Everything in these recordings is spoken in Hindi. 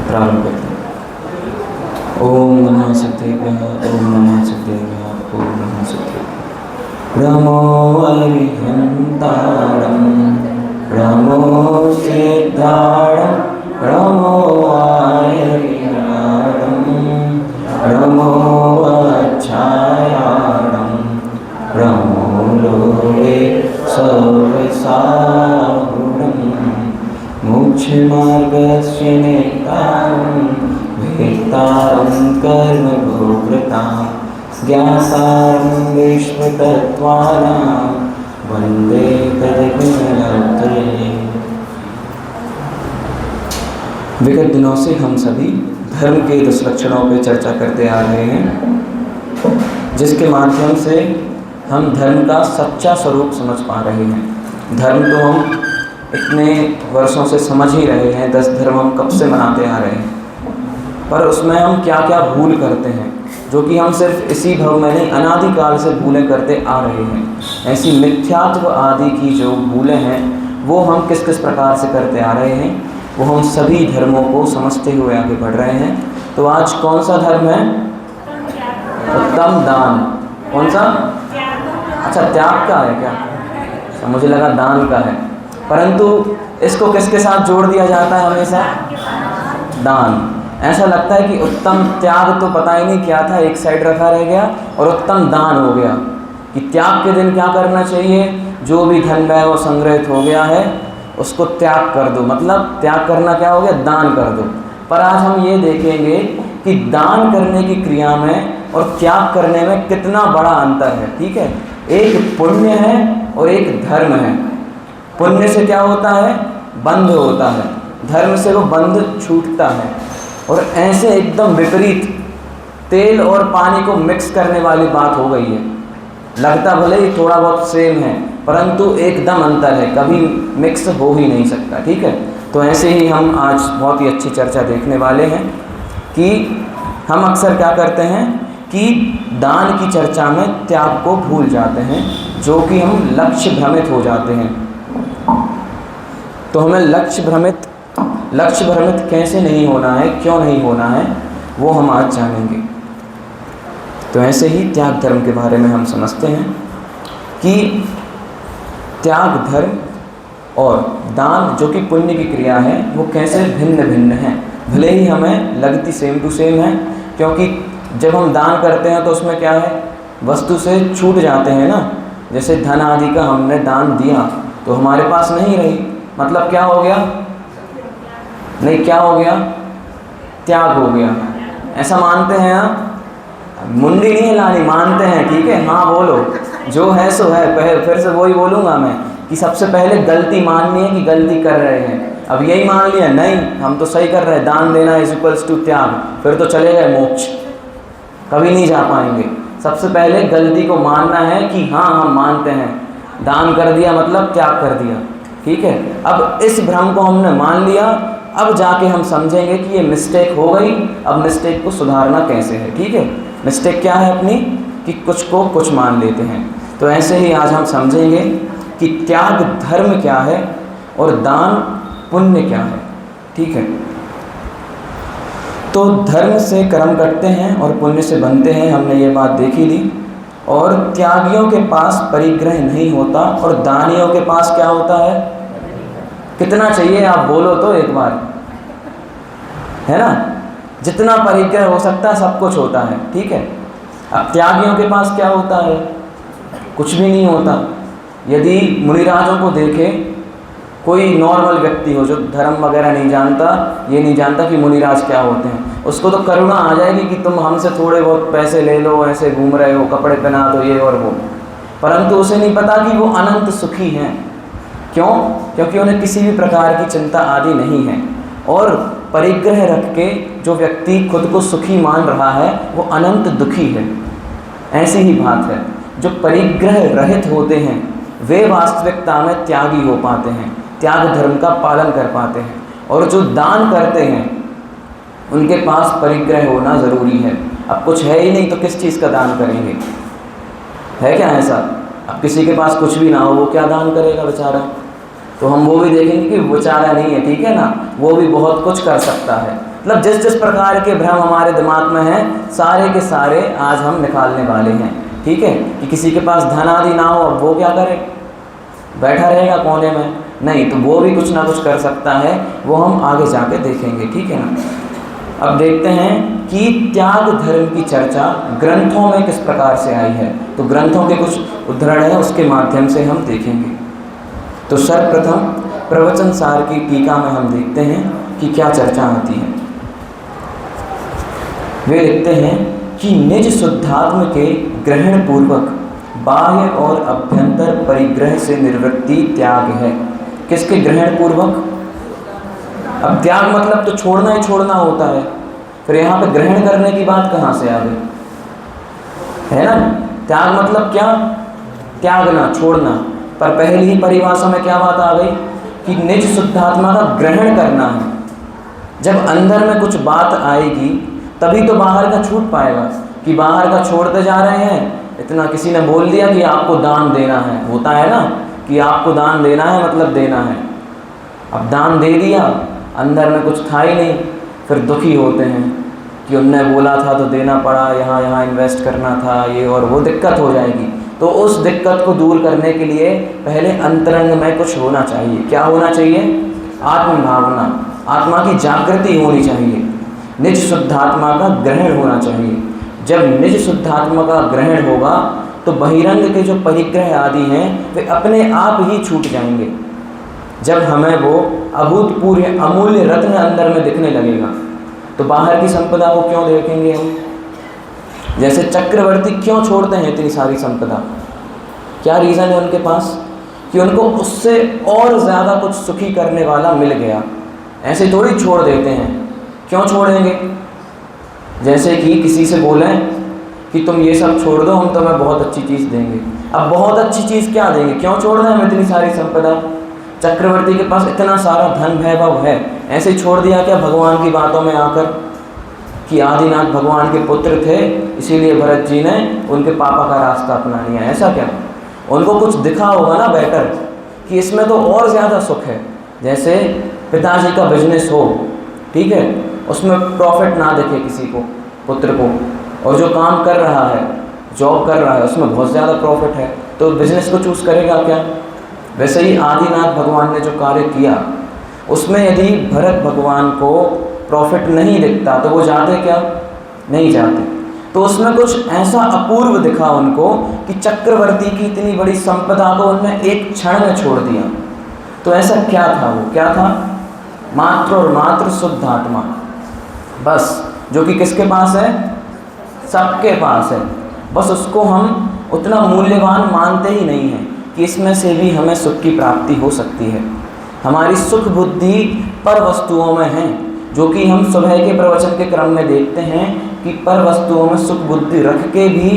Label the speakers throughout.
Speaker 1: प्रारंभ करते हैं। ओम नमः सिद्धेभ्यः, ओम नमः सिद्धेभ्यः, ओम नमः सिद्धेभ्यः। नमो अरिहन्तारं, नमो सिद्धारं, नमो आयरिहारं, नमो अच्छायारं, नमो लोके सर्वसाहुरं, मोक्षमार्गस्य नेतारं, वेत्तारं कर्मभोक्तां, ज्ञातारं विश्वतत्त्वानां, वन्दे तद्गुणत्रये। विगत दिनों से हम सभी धर्म के 10 लक्षणों पर चर्चा करते आ रहे हैं, जिसके माध्यम से हम धर्म का सच्चा स्वरूप समझ पा रहे हैं। धर्म तो हम इतने वर्षों से समझ ही रहे हैं, 10 धर्म हम कब से मनाते आ रहे हैं, पर उसमें हम क्या क्या भूल करते हैं, जो कि हम सिर्फ इसी भव में नहीं, अनादिकाल से भूलें करते आ रहे हैं। ऐसी मिथ्यात्व आदि की जो भूलें हैं, वो हम किस किस प्रकार से करते आ रहे हैं, वो हम सभी धर्मों को समझते हुए आगे बढ़ रहे हैं। तो आज कौन सा धर्म है? उत्तम दान। कौन सा? अच्छा, त्याग का है क्या? मुझे लगा दान का है, परंतु इसको किसके साथ जोड़ दिया जाता है हमेशा? दान। ऐसा लगता है कि उत्तम त्याग तो पता ही नहीं क्या था, एक साइड रखा रह गया, और उत्तम दान हो गया कि त्याग के दिन क्या करना चाहिए? जो भी धन है वो संग्रहित हो गया है, उसको त्याग कर दो। मतलब त्याग करना क्या हो गया? दान कर दो। पर आज हम ये देखेंगे कि दान करने की क्रिया में और त्याग करने में कितना बड़ा अंतर है। ठीक है, एक पुण्य है और एक धर्म है। पुण्य से क्या होता है? बंध होता है, धर्म से वो बंध छूटता है। और ऐसे एकदम विपरीत तेल और पानी को मिक्स करने वाली बात हो गई है। लगता भले ही थोड़ा बहुत सेम है, परंतु एकदम अंतर है, कभी मिक्स हो ही नहीं सकता। ठीक है, तो ऐसे ही हम आज बहुत ही अच्छी चर्चा देखने वाले हैं कि हम अक्सर क्या करते हैं कि दान की चर्चा में त्याग को भूल जाते हैं, जो कि हम लक्ष्य भ्रमित हो जाते हैं। तो हमें लक्ष्य भ्रमित कैसे नहीं होना है, क्यों नहीं होना है, वो हम आज जानेंगे। तो ऐसे ही त्याग धर्म के बारे में हम समझते हैं कि त्याग धर्म और दान, जो कि पुण्य की क्रिया है, वो कैसे भिन्न भिन्न हैं। भले ही हमें लगती सेम टू सेम है, क्योंकि जब हम दान करते हैं तो उसमें क्या है? वस्तु से छूट जाते हैं ना। जैसे धन आदि का हमने दान दिया तो हमारे पास नहीं रही, मतलब क्या हो गया? नहीं, क्या हो गया? त्याग हो गया। ऐसा मानते हैं आप? मुंडी नहीं हिलानी, मानते हैं। ठीक है, हाँ बोलो, जो है सो है। फिर से वही बोलूँगा मैं कि सबसे पहले गलती माननी है कि गलती कर रहे हैं। अब यही मान लिया, नहीं हम तो सही कर रहे हैं, दान देना इज इक्वल्स टू त्याग, फिर तो चले गए मोक्ष, कभी नहीं जा पाएंगे। सबसे पहले गलती को मानना है कि हाँ हम मानते हैं, दान कर दिया मतलब त्याग कर दिया। ठीक है, अब इस भ्रम को हमने मान लिया, अब जाके हम समझेंगे कि ये मिस्टेक हो गई, अब मिस्टेक को सुधारना कैसे है। ठीक है, मिस्टेक क्या है अपनी? कि कुछ को कुछ मान लेते हैं। तो ऐसे ही आज हम समझेंगे कि त्याग धर्म क्या है और दान पुण्य क्या है। ठीक है, तो धर्म से कर्म करते हैं और पुण्य से बनते हैं, हमने ये बात देखी थी। और त्यागियों के पास परिग्रह नहीं होता और दानियों के पास क्या होता है? कितना चाहिए आप बोलो तो एक बार, है ना? जितना परिग्रह हो सकता है सब कुछ होता है। ठीक है, अब त्यागियों के पास क्या होता है? कुछ भी नहीं होता। यदि मुनिराजों को देखें, कोई नॉर्मल व्यक्ति हो जो धर्म वगैरह नहीं जानता, ये नहीं जानता कि मुनिराज क्या होते हैं, उसको तो करुणा आ जाएगी कि तुम हमसे थोड़े बहुत पैसे ले लो, ऐसे घूम रहे हो, कपड़े पहना दो, ये और वो। परंतु उसे नहीं पता कि वो अनंत सुखी हैं। क्यों? क्योंकि उन्हें किसी भी प्रकार की चिंता आदि नहीं है। और परिग्रह रख के जो व्यक्ति खुद को सुखी मान रहा है, वो अनंत दुखी है। ऐसी ही बात है, जो परिग्रह रहित होते हैं वे वास्तविकता में त्यागी हो पाते हैं, त्याग धर्म का पालन कर पाते हैं। और जो दान करते हैं उनके पास परिग्रह होना ज़रूरी है। अब कुछ है ही नहीं तो किस चीज़ का दान करेंगे? है क्या ऐसा? अब किसी के पास कुछ भी ना हो, वो क्या दान करेगा बेचारा? तो हम वो भी देखेंगे कि बेचारा नहीं है, ठीक है ना, वो भी बहुत कुछ कर सकता है। मतलब जिस जिस प्रकार के भ्रम हमारे दिमाग में हैं सारे के सारे आज हम निकालने वाले हैं। ठीक है, कि किसी के पास धन आदि ना हो, अब वो क्या करे, बैठा रहेगा कोने में? नहीं, तो वो भी कुछ ना कुछ कर सकता है, वो हम आगे जाके देखेंगे। ठीक है ना। अब देखते हैं कि त्याग धर्म की चर्चा ग्रंथों में किस प्रकार से आई है। तो ग्रंथों के कुछ उद्धरण हैं, उसके माध्यम से हम देखेंगे। तो सर्वप्रथम प्रवचन सार की टीका में हम देखते हैं कि क्या चर्चा आती है। वे लिखते हैं कि निज शुद्धात्म के ग्रहण पूर्वक बाह्य और अभ्यंतर परिग्रह से निवृत्ति त्याग है। किसके ग्रहण पूर्वक? अब त्याग मतलब तो छोड़ना ही छोड़ना होता है, फिर यहाँ पे ग्रहण करने की बात कहाँ से आ गई, है ना। त्याग मतलब क्या? त्यागना, छोड़ना। पर पहली ही परिभाषा में क्या बात आ गई कि निज शुद्धात्मा का ग्रहण करना है। जब अंदर में कुछ बात आएगी तभी तो बाहर का छूट पाएगा, कि बाहर का छोड़ते जा रहे हैं। इतना किसी ने बोल दिया कि आपको दान देना है, होता है ना कि आपको दान देना है मतलब देना है। अब दान दे दिया, अंदर में कुछ था ही नहीं, फिर दुखी होते हैं कि उनने बोला था तो देना पड़ा, यहाँ इन्वेस्ट करना था, ये और वो, दिक्कत हो जाएगी। तो उस दिक्कत को दूर करने के लिए पहले अंतरंग में कुछ होना चाहिए। क्या होना चाहिए? आत्म भावना, आत्मा की जागृति होनी चाहिए, निज शुद्धात्मा का ग्रहण होना चाहिए। जब निज शुद्धात्मा का ग्रहण होगा तो बहिरंग के जो परिग्रह आदि हैं वे अपने आप ही छूट जाएंगे। जब हमें वो अभूतपूर्व अमूल्य रत्न अंदर में दिखने लगेगा तो बाहर की संपदा को क्यों देखेंगे हम? जैसे चक्रवर्ती क्यों छोड़ते हैं इतनी सारी संपदा? क्या रीज़न है उनके पास? कि उनको उससे और ज़्यादा कुछ सुखी करने वाला मिल गया। ऐसे थोड़ी छोड़ देते हैं। क्यों छोड़ेंगे? जैसे कि किसी से बोलें कि तुम ये सब छोड़ दो, हम तुम्हें बहुत अच्छी चीज़ देंगे। अब बहुत अच्छी चीज़ क्या देंगे? क्यों छोड़ दें हम इतनी सारी संपदा? चक्रवर्ती के पास इतना सारा धन वैभव है, ऐसे ही छोड़ दिया क्या भगवान की बातों में आकर कि आदिनाथ भगवान के पुत्र थे इसीलिए भरत जी ने उनके पापा का रास्ता अपना लिया? ऐसा क्या? उनको कुछ दिखा होगा ना बेटर कि इसमें तो और ज़्यादा सुख है। जैसे पिताजी का बिजनेस हो, ठीक है, उसमें प्रॉफिट ना दिखे किसी को, पुत्र को, और जो काम कर रहा है, जॉब कर रहा है, उसमें बहुत ज़्यादा प्रॉफिट है, तो बिजनेस को चूज़ करेगा क्या? वैसे ही आदिनाथ भगवान ने जो कार्य किया उसमें यदि भरत भगवान को प्रॉफिट नहीं दिखता तो वो जाते क्या? नहीं जाते। तो उसमें कुछ ऐसा अपूर्व दिखा उनको कि चक्रवर्ती की इतनी बड़ी संपदा को उन्होंने एक क्षण में छोड़ दिया। तो ऐसा क्या था? वो क्या था? मात्र और मात्र शुद्ध आत्मा, बस, जो कि किसके पास है? सबके पास है। बस उसको हम उतना मूल्यवान मानते ही नहीं हैं कि इसमें से भी हमें सुख की प्राप्ति हो सकती है। हमारी सुख बुद्धि पर वस्तुओं में है, जो कि हम सुबह के प्रवचन के क्रम में देखते हैं कि पर वस्तुओं में सुख बुद्धि रख के भी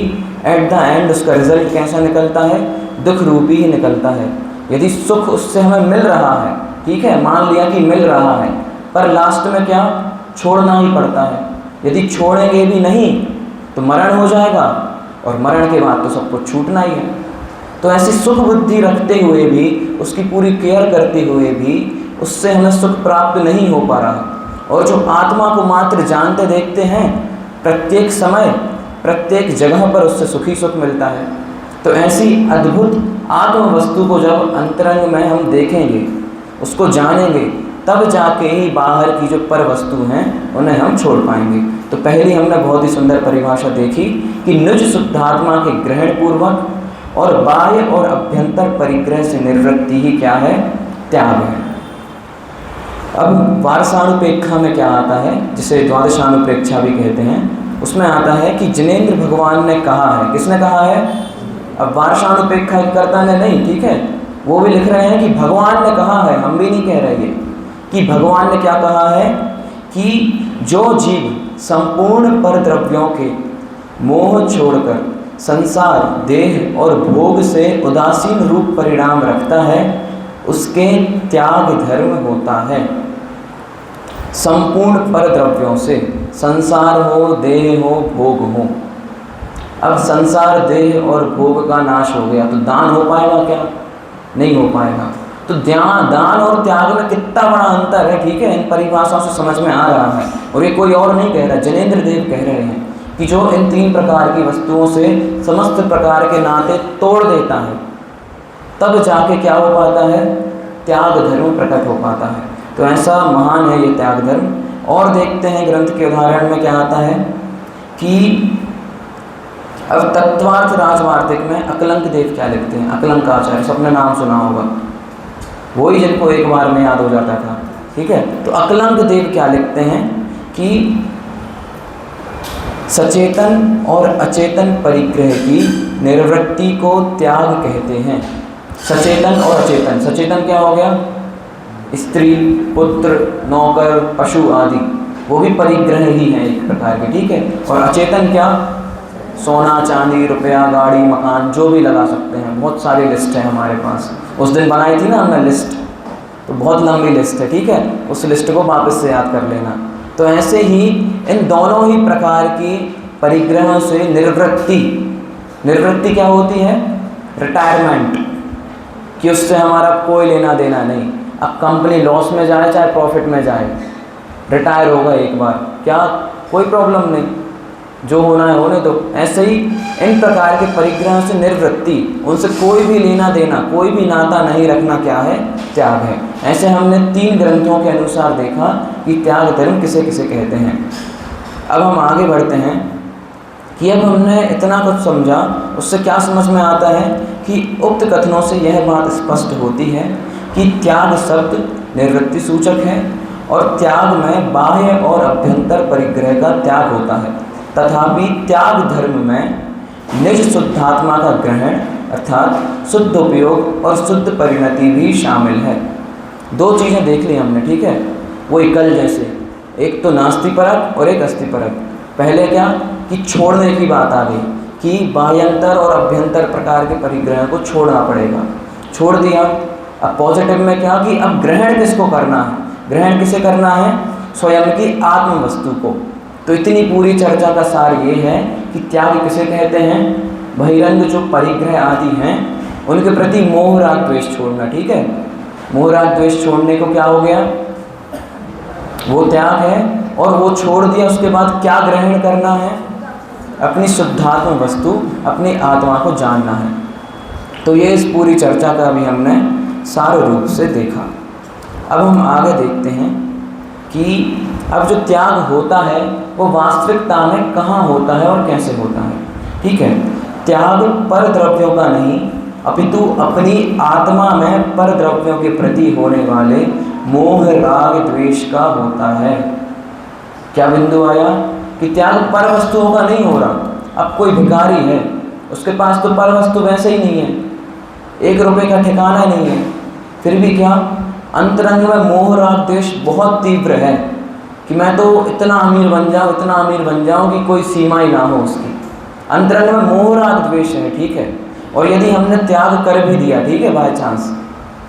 Speaker 1: एट द एंड उसका रिजल्ट कैसा निकलता है? दुख रूपी ही निकलता है। यदि सुख उससे हमें मिल रहा है, ठीक है, मान लिया कि मिल रहा है, पर लास्ट में क्या? छोड़ना ही पड़ता है। यदि छोड़ेंगे भी नहीं तो मरण हो जाएगा, और मरण के बाद तो सब कुछ छूटना ही है। तो ऐसी सुख बुद्धि रखते हुए भी, उसकी पूरी केयर करते हुए भी उससे हमें सुख प्राप्त नहीं हो पा रहा। और जो आत्मा को मात्र जानते देखते हैं, प्रत्येक समय प्रत्येक जगह पर उससे सुखी सुख मिलता है। तो ऐसी अद्भुत आत्म वस्तु को जब अंतरंग में हम देखेंगे, उसको जानेंगे, तब जाके ही बाहर की जो पर वस्तु हैं उन्हें हम छोड़ पाएंगे। तो पहली हमने बहुत ही सुंदर परिभाषा देखी कि निज शुद्धात्मा के ग्रहण पूर्वक और बाह्य और अभ्यंतर परिग्रह से निवृत्ति ही क्या है? त्याग है। अब वारसानुपेक्षा में क्या आता है, जिसे द्वादशानुप्रेक्षा भी कहते हैं, उसमें आता है कि जिनेंद्र भगवान ने कहा है। किसने कहा है? अब वारसानुपेक्षा कर्ता ने नहीं, ठीक है, वो भी लिख रहे हैं कि भगवान ने कहा है, हम भी नहीं कह रहे ये, कि भगवान ने क्या कहा है कि जो जीव संपूर्ण पर द्रव्यों के मोह छोड़कर संसार, देह और भोग से उदासीन रूप परिणाम रखता है, उसके त्याग धर्म होता है। संपूर्ण पर द्रव्यों से, संसार हो, देह हो, भोग हो। अब संसार, देह और भोग का नाश हो गया तो दान हो पाएगा क्या? नहीं हो पाएगा। तो दान और त्याग में कितना बड़ा अंतर है, ठीक है, इन परिभाषाओं से समझ में आ रहा है। और ये कोई और नहीं कह रहा, जैनेंद्र देव कह रहे हैं कि जो इन 3 प्रकार की वस्तुओं से समस्त प्रकार के नाते तोड़ देता है, तब जाके क्या हो पाता है, त्याग धर्म प्रकट हो पाता है। तो ऐसा महान है ये त्याग धर्म। और देखते हैं ग्रंथ के उदाहरण में क्या आता है कि अब तत्वार्थ राजवार्तिक में अकलंक देव क्या लिखते हैं, अकलंक आचार्य, सबने नाम सुना होगा, वही जिनको एक बार में याद हो जाता था, ठीक है। तो अकलंक देव क्या लिखते हैं कि सचेतन और अचेतन परिग्रह की निर्वृत्ति को त्याग कहते हैं। सचेतन और अचेतन, सचेतन क्या हो गया, स्त्री, पुत्र, नौकर, पशु आदि, वो भी परिग्रह ही है एक प्रकार के, ठीक है। और अचेतन क्या, सोना, चांदी, रुपया, गाड़ी, मकान, जो भी लगा सकते हैं। बहुत सारी लिस्ट है हमारे पास, उस दिन बनाई थी ना हमने लिस्ट, तो बहुत लंबी लिस्ट है, ठीक है, उस लिस्ट को वापस से याद कर लेना। तो ऐसे ही इन दोनों ही प्रकार की परिग्रहों से निवृत्ति क्या होती है, रिटायरमेंट, कि उससे हमारा कोई लेना देना नहीं। अब कंपनी लॉस में जाए चाहे प्रॉफिट में जाए, रिटायर होगा एक बार, क्या कोई प्रॉब्लम नहीं, जो होना है होने दो। ऐसे ही इन प्रकार के परिग्रह से निवृत्ति, उनसे कोई भी लेना देना, कोई भी नाता नहीं रखना, क्या है, त्याग है। ऐसे हमने 3 ग्रंथों के अनुसार देखा कि त्याग धर्म किसे किसे कहते हैं। अब हम आगे बढ़ते हैं कि अब हमने इतना कुछ समझा, उससे क्या समझ में आता है कि उक्त कथनों से यह बात स्पष्ट होती है कि त्याग शब्द निवृत्ति सूचक है और त्याग में बाह्य और अभ्यंतर परिग्रह का त्याग होता है। तथापि त्याग धर्म में निज शुद्धात्मा का ग्रहण अर्थात शुद्ध उपयोग और शुद्ध परिणति भी शामिल है। 2 चीज़ें देख ली हमने, ठीक है, वो कल जैसे, एक तो नास्तिपरक और एक अस्तिपरक। पहले क्या कि छोड़ने की बात आ गई कि बाह्यंतर और अभ्यंतर प्रकार के परिग्रह को छोड़ना पड़ेगा, छोड़ दिया। अब पॉजिटिव में क्या कि अब ग्रहण किसको करना है, ग्रहण किसे करना है, स्वयं की आत्म वस्तु को। तो इतनी पूरी चर्चा का सार ये है कि त्याग किसे कहते हैं, बहिरंग जो परिग्रह आदि हैं उनके प्रति मोह राग द्वेष छोड़ना, ठीक है। मोह राग द्वेष छोड़ने को क्या हो गया, वो त्याग है। और वो छोड़ दिया, उसके बाद क्या ग्रहण करना है, अपनी शुद्धात्म वस्तु, अपनी आत्मा को जानना है। तो ये इस पूरी चर्चा का भी हमने सार रूप से देखा। अब हम आगे देखते हैं कि अब जो त्याग होता है वो वास्तविकता में कहाँ होता है और कैसे होता है, ठीक है। त्याग पर द्रव्यों का नहीं अपितु अपनी आत्मा में पर द्रव्यों के प्रति होने वाले मोह राग द्वेष का होता है। क्या बिंदु आया कि त्याग पर वस्तुओं का नहीं हो रहा। अब कोई भिखारी है, उसके पास तो पर वस्तु वैसे ही नहीं है, 1 रुपये का ठिकाना नहीं है, फिर भी क्या अंतरंग में मोह राग द्वेष बहुत तीव्र है कि मैं तो इतना अमीर बन जाऊँ, इतना अमीर बन जाऊँ कि कोई सीमा ही ना हो उसकी। अंतरंग में मोह राग द्वेष है, ठीक है। और यदि हमने त्याग कर भी दिया, ठीक है, बाय चांस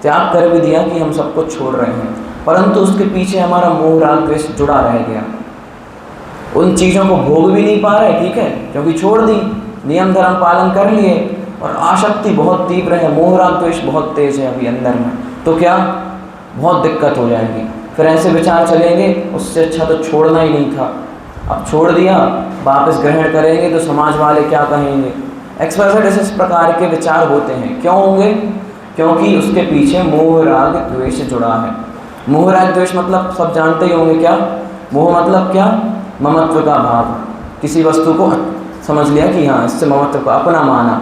Speaker 1: त्याग कर भी दिया कि हम सबको छोड़ रहे हैं, परंतु उसके पीछे हमारा मोह राग द्वेष जुड़ा रह गया, उन चीज़ों को भोग भी नहीं पा रहे, ठीक है, क्योंकि छोड़ दी, नियम धर्म पालन कर लिए, और आसक्ति बहुत तीव्र है, मोह राग द्वेष बहुत तेज है अभी अंदर में, तो क्या बहुत दिक्कत हो जाएगी। फिर ऐसे विचार चलेंगे, उससे अच्छा तो छोड़ना ही नहीं था, अब छोड़ दिया, वापस ग्रहण करेंगे तो समाज वाले क्या कहेंगे, एक्सप्रेसेड इस प्रकार के विचार होते हैं। क्यों होंगे, क्योंकि उसके पीछे मोह राग द्वेष जुड़ा है। मोह राग द्वेष मतलब सब जानते ही होंगे, क्या मोह मतलब क्या, ममत्व का भाव, किसी वस्तु को समझ लिया कि हाँ इससे ममत्व को अपना माना।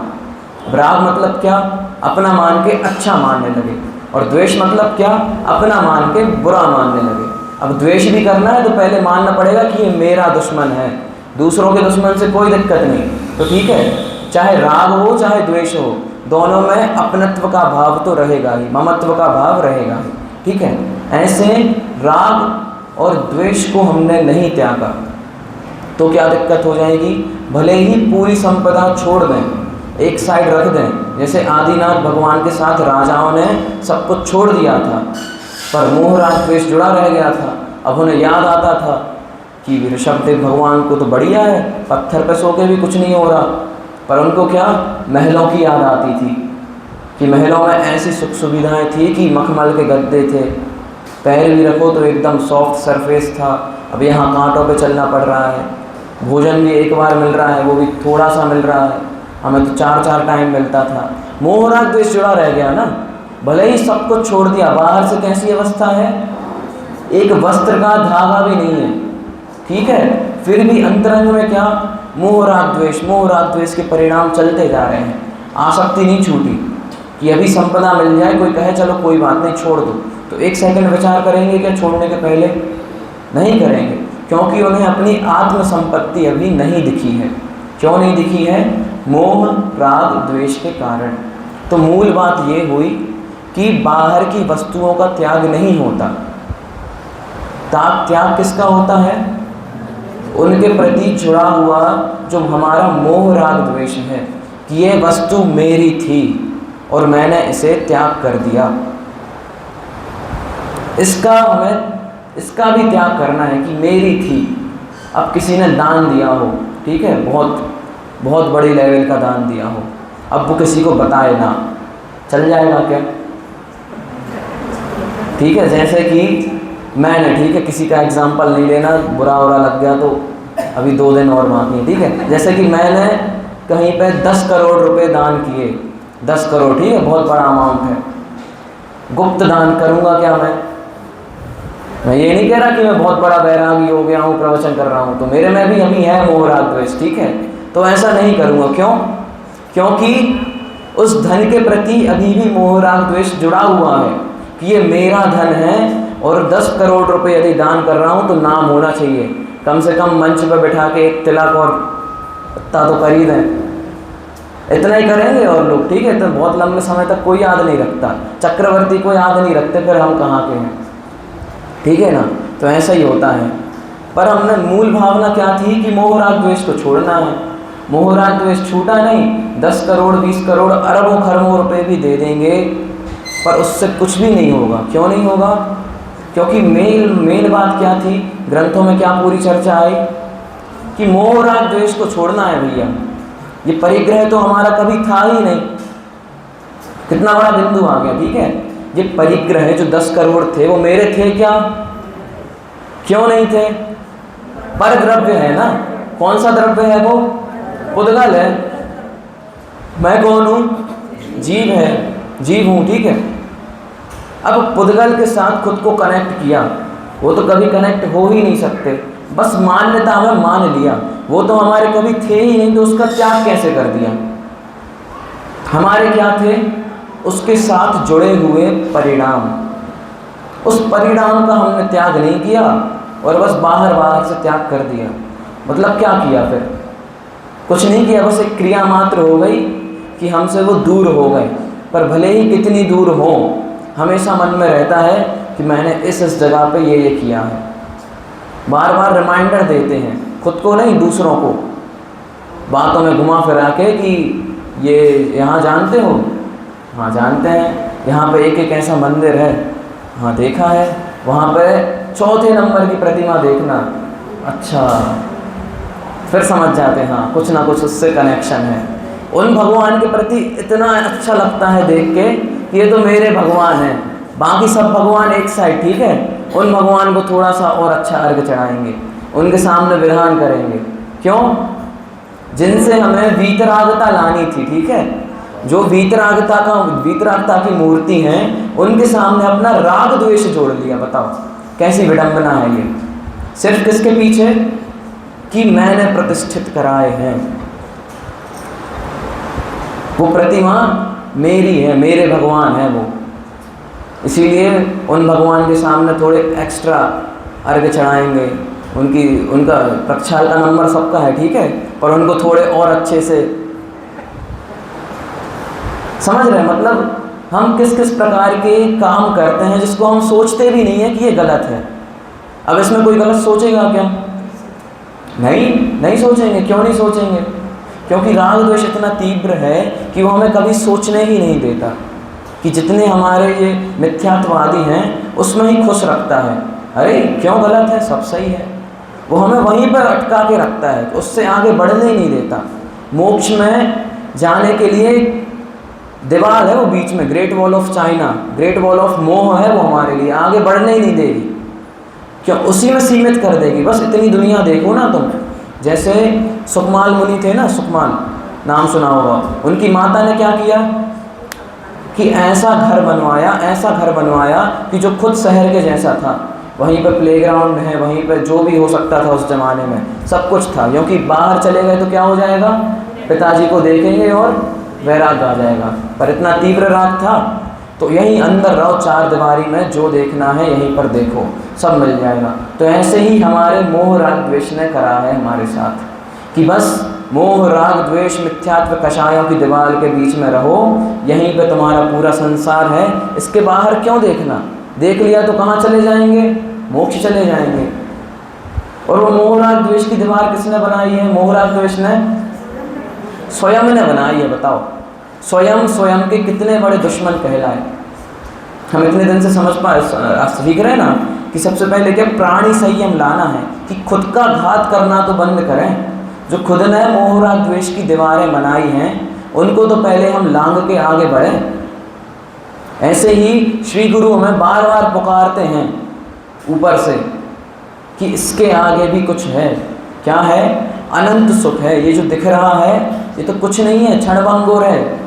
Speaker 1: राग मतलब क्या, अपना मान के अच्छा मानने लगे, और द्वेष मतलब क्या, अपना मान के बुरा मानने लगे। अब द्वेष भी करना है तो पहले मानना पड़ेगा कि ये मेरा दुश्मन है, दूसरों के दुश्मन से कोई दिक्कत नहीं, तो ठीक है, चाहे राग हो चाहे द्वेष हो, दोनों में अपनत्व का भाव तो रहेगा ही, ममत्व का भाव रहेगा ही, ठीक है। ऐसे राग और द्वेष को हमने नहीं त्यागा तो क्या दिक्कत हो जाएगी, भले ही पूरी संपदा छोड़ दें, एक साइड रख दें, जैसे आदिनाथ भगवान के साथ राजाओं ने सब कुछ छोड़ दिया था, पर मोह राग द्वेष जुड़ा रह गया था। अब उन्हें याद आता था कि ऋषभदेव भगवान को तो बढ़िया है, पत्थर पे सो के भी कुछ नहीं हो रहा, पर उनको क्या महलों की याद आती थी कि महलों में ऐसी सुख सुविधाएं थी कि मखमल के गद्दे थे, पैर भी रखो तो एकदम सॉफ्ट सरफेस था। अब यहाँ कांटों पे चलना पड़ रहा है। भोजन भी एक बार मिल रहा है, वो भी थोड़ा सा मिल रहा है। हमें तो 4-4 टाइम मिलता था। मोह राग द्वेष जुड़ा रह गया ना। भले ही सब कुछ छोड़ दिया, बाहर से कैसी अवस्था है, एक वस्त्र का धागा भी नहीं है, ठीक है, फिर भी अंतरंग में क्या, मोह राग द्वेष के परिणाम चलते जा रहे हैं। आसक्ति नहीं छूटी कि अभी संपदा मिल जाए, कोई कहे चलो कोई बात नहीं छोड़ दो, तो 1 सेकंड विचार करेंगे क्या छोड़ने के पहले? नहीं करेंगे, क्योंकि उन्हें अपनी आत्म संपत्ति अभी नहीं दिखी है। क्यों नहीं दिखी है? मोह राग द्वेष के कारण। तो मूल बात ये हुई कि बाहर की वस्तुओं का त्याग नहीं होता। त्याग किसका होता है? उनके प्रति जुड़ा हुआ जो हमारा मोह राग द्वेष है कि ये वस्तु मेरी थी और मैंने इसे त्याग कर दिया। इसका भी त्याग करना है कि मेरी थी। अब किसी ने दान दिया हो, ठीक है, बहुत बड़ी लेवल का दान दिया हो, अब वो किसी को बताए ना, चल जाएगा क्या? ठीक है, जैसे कि मैंने, ठीक है, किसी का एग्जाम्पल नहीं लेना, बुरा लग गया तो अभी 2 दिन और बाकी है, ठीक है। जैसे कि मैंने कहीं पे 10 करोड़ रुपए दान किए, 10 करोड़, ठीक है, बहुत बड़ा अमाउंट है। गुप्त दान करूँगा क्या मैं ये नहीं कह रहा कि मैं बहुत बड़ा वैरागी हो गया हूँ, प्रवचन कर रहा हूँ, तो मेरे में भी अभी है मोह राग द्वेष, ठीक है, तो ऐसा नहीं करूँगा। क्यों? क्योंकि उस धन के प्रति अभी भी मोह राग द्वेष जुड़ा हुआ है कि ये मेरा धन है और 10 करोड़ रुपए यदि दान कर रहा हूँ तो नाम होना चाहिए, कम से कम मंच पर बैठा के 1 तिलक और इतना तो कर ही दें। इतना ही करेंगे और लोग, ठीक है, तो बहुत लंबे समय तक कोई याद नहीं रखता, चक्रवर्ती को याद नहीं रखते, फिर हम कहाँ के हैं, ठीक है ना। तो ऐसा ही होता है। पर हमने मूल भावना क्या थी कि मोह राग द्वेष को छोड़ना है। मोह राग द्वेष छूटा नहीं, 10 करोड़ 20 करोड़ अरबों खरबों रुपए भी दे देंगे पर उससे कुछ भी नहीं होगा। क्यों नहीं होगा? क्योंकि मेन बात क्या थी, ग्रंथों में क्या पूरी चर्चा आई कि मोह राग द्वेष को छोड़ना है भैया। ये परिग्रह तो हमारा कभी था ही नहीं। कितना बड़ा बिंदु आ गया, ठीक है। ये परिग्रह जो 10 करोड़ थे वो मेरे थे क्या? क्यों नहीं थे? पर द्रव्य है ना। कौन सा द्रव्य है वो? पुद्गल है। मैं कौन हूँ? जीव है, जीव हूँ, ठीक है। अब पुद्गल के साथ खुद को कनेक्ट किया, वो तो कभी कनेक्ट हो ही नहीं सकते, बस मान्यता में मान लिया, वो तो हमारे कभी थे ही नहीं, तो उसका त्याग कैसे कर दिया? हमारे क्या थे? उसके साथ जुड़े हुए परिणाम, उस परिणाम का हमने त्याग नहीं किया और बस बाहर से त्याग कर दिया। मतलब क्या किया फिर? कुछ नहीं किया, बस एक क्रिया मात्र हो गई कि हमसे वो दूर हो गए। पर भले ही कितनी दूर हो, हमेशा मन में रहता है कि मैंने इस जगह पे ये किया है। बार बार रिमाइंडर देते हैं, खुद को नहीं दूसरों को, बातों में घुमा फिरा के कि ये यहाँ जानते हो? हाँ जानते हैं। यहाँ पे एक ऐसा मंदिर है, हाँ देखा है, वहाँ पे 4थे नंबर की प्रतिमा देखना। अच्छा, फिर समझ जाते हैं हाँ कुछ ना कुछ उससे कनेक्शन है। उन भगवान के प्रति इतना अच्छा लगता है देख के कि ये तो मेरे भगवान हैं, बाकी सब भगवान एक साइड, ठीक है। उन भगवान को थोड़ा सा और अच्छा अर्घ चढ़ाएंगे, उनके सामने विधान करेंगे। क्यों? जिनसे हमें वीतरागता लानी थी, ठीक है। जो वीतरागता की मूर्ति हैं, उनके सामने अपना राग द्वेष जोड़ लिया। बताओ कैसी विडंबना है ये। सिर्फ किसके पीछे? कि मैंने प्रतिष्ठित कराए हैं, वो प्रतिमा मेरी है, मेरे भगवान है वो। इसीलिए उन भगवान के सामने थोड़े एक्स्ट्रा अर्घ चढ़ाएंगे। उनका प्रक्षाल का नंबर सबका है, ठीक है, पर उनको थोड़े और अच्छे से समझ रहे हैं। मतलब हम किस किस प्रकार के काम करते हैं जिसको हम सोचते भी नहीं है कि ये गलत है। अब इसमें कोई गलत सोचेगा क्या? नहीं सोचेंगे। क्यों नहीं सोचेंगे? क्योंकि राग द्वेष इतना तीव्र है कि वो हमें कभी सोचने ही नहीं देता। कि जितने हमारे ये मिथ्यात्ववादी हैं उसमें ही खुश रखता है। अरे क्यों गलत है, सब सही है। वो हमें वहीं पर अटका के रखता है, उससे आगे बढ़ने ही नहीं देता। मोक्ष में जाने के लिए दीवार है वो बीच में, great wall of China, great wall of मोह है वो हमारे लिए, आगे बढ़ने ही नहीं देगी। क्यों? उसी में सीमित कर देगी। बस इतनी दुनिया देखो ना तुम। जैसे सुकमाल मुनि थे ना, सुकमाल नाम सुना होगा, उनकी माता ने क्या किया कि ऐसा घर बनवाया, ऐसा घर बनवाया कि जो खुद शहर के जैसा था। वहीं पर प्लेग्राउंड है, वहीं पर जो भी हो सकता था उस ज़माने में सब कुछ था, क्योंकि बाहर चले गए तो क्या हो जाएगा, पिताजी को देखेंगे और वैराग आ जाएगा। पर इतना तीव्र राग था तो यहीं अंदर रहो, चार दीवारी में जो देखना है यहीं पर देखो, सब मिल जाएगा। तो ऐसे ही हमारे मोह राग द्वेष ने करा है हमारे साथ कि बस मोह राग द्वेष मिथ्यात्व कषायों की दीवार के बीच में रहो, यहीं पे तुम्हारा पूरा संसार है, इसके बाहर क्यों देखना। देख लिया तो कहाँ चले जाएंगे, मोक्ष चले जाएंगे। और वो मोह राग द्वेष की दीवार किसने बनाई है? मोह राग द्वेष ने स्वयं ने बनाई है। बताओ, स्वयं के कितने बड़े दुश्मन कहलाए। हम इतने दिन से समझ सीख रहे हैं ना कि सबसे पहले क्या प्राणी संयम लाना है कि खुद का घात करना तो बंद करें। जो खुद ने मोह राग द्वेष की दीवारें बनाई हैं उनको तो पहले हम लांग के आगे बढ़ें। ऐसे ही श्री गुरु हमें बार बार पुकारते हैं ऊपर से कि इसके आगे भी कुछ है। क्या है? अनंत सुख है। ये जो दिख रहा है ये तो कुछ नहीं है, क्षणभंगुर है,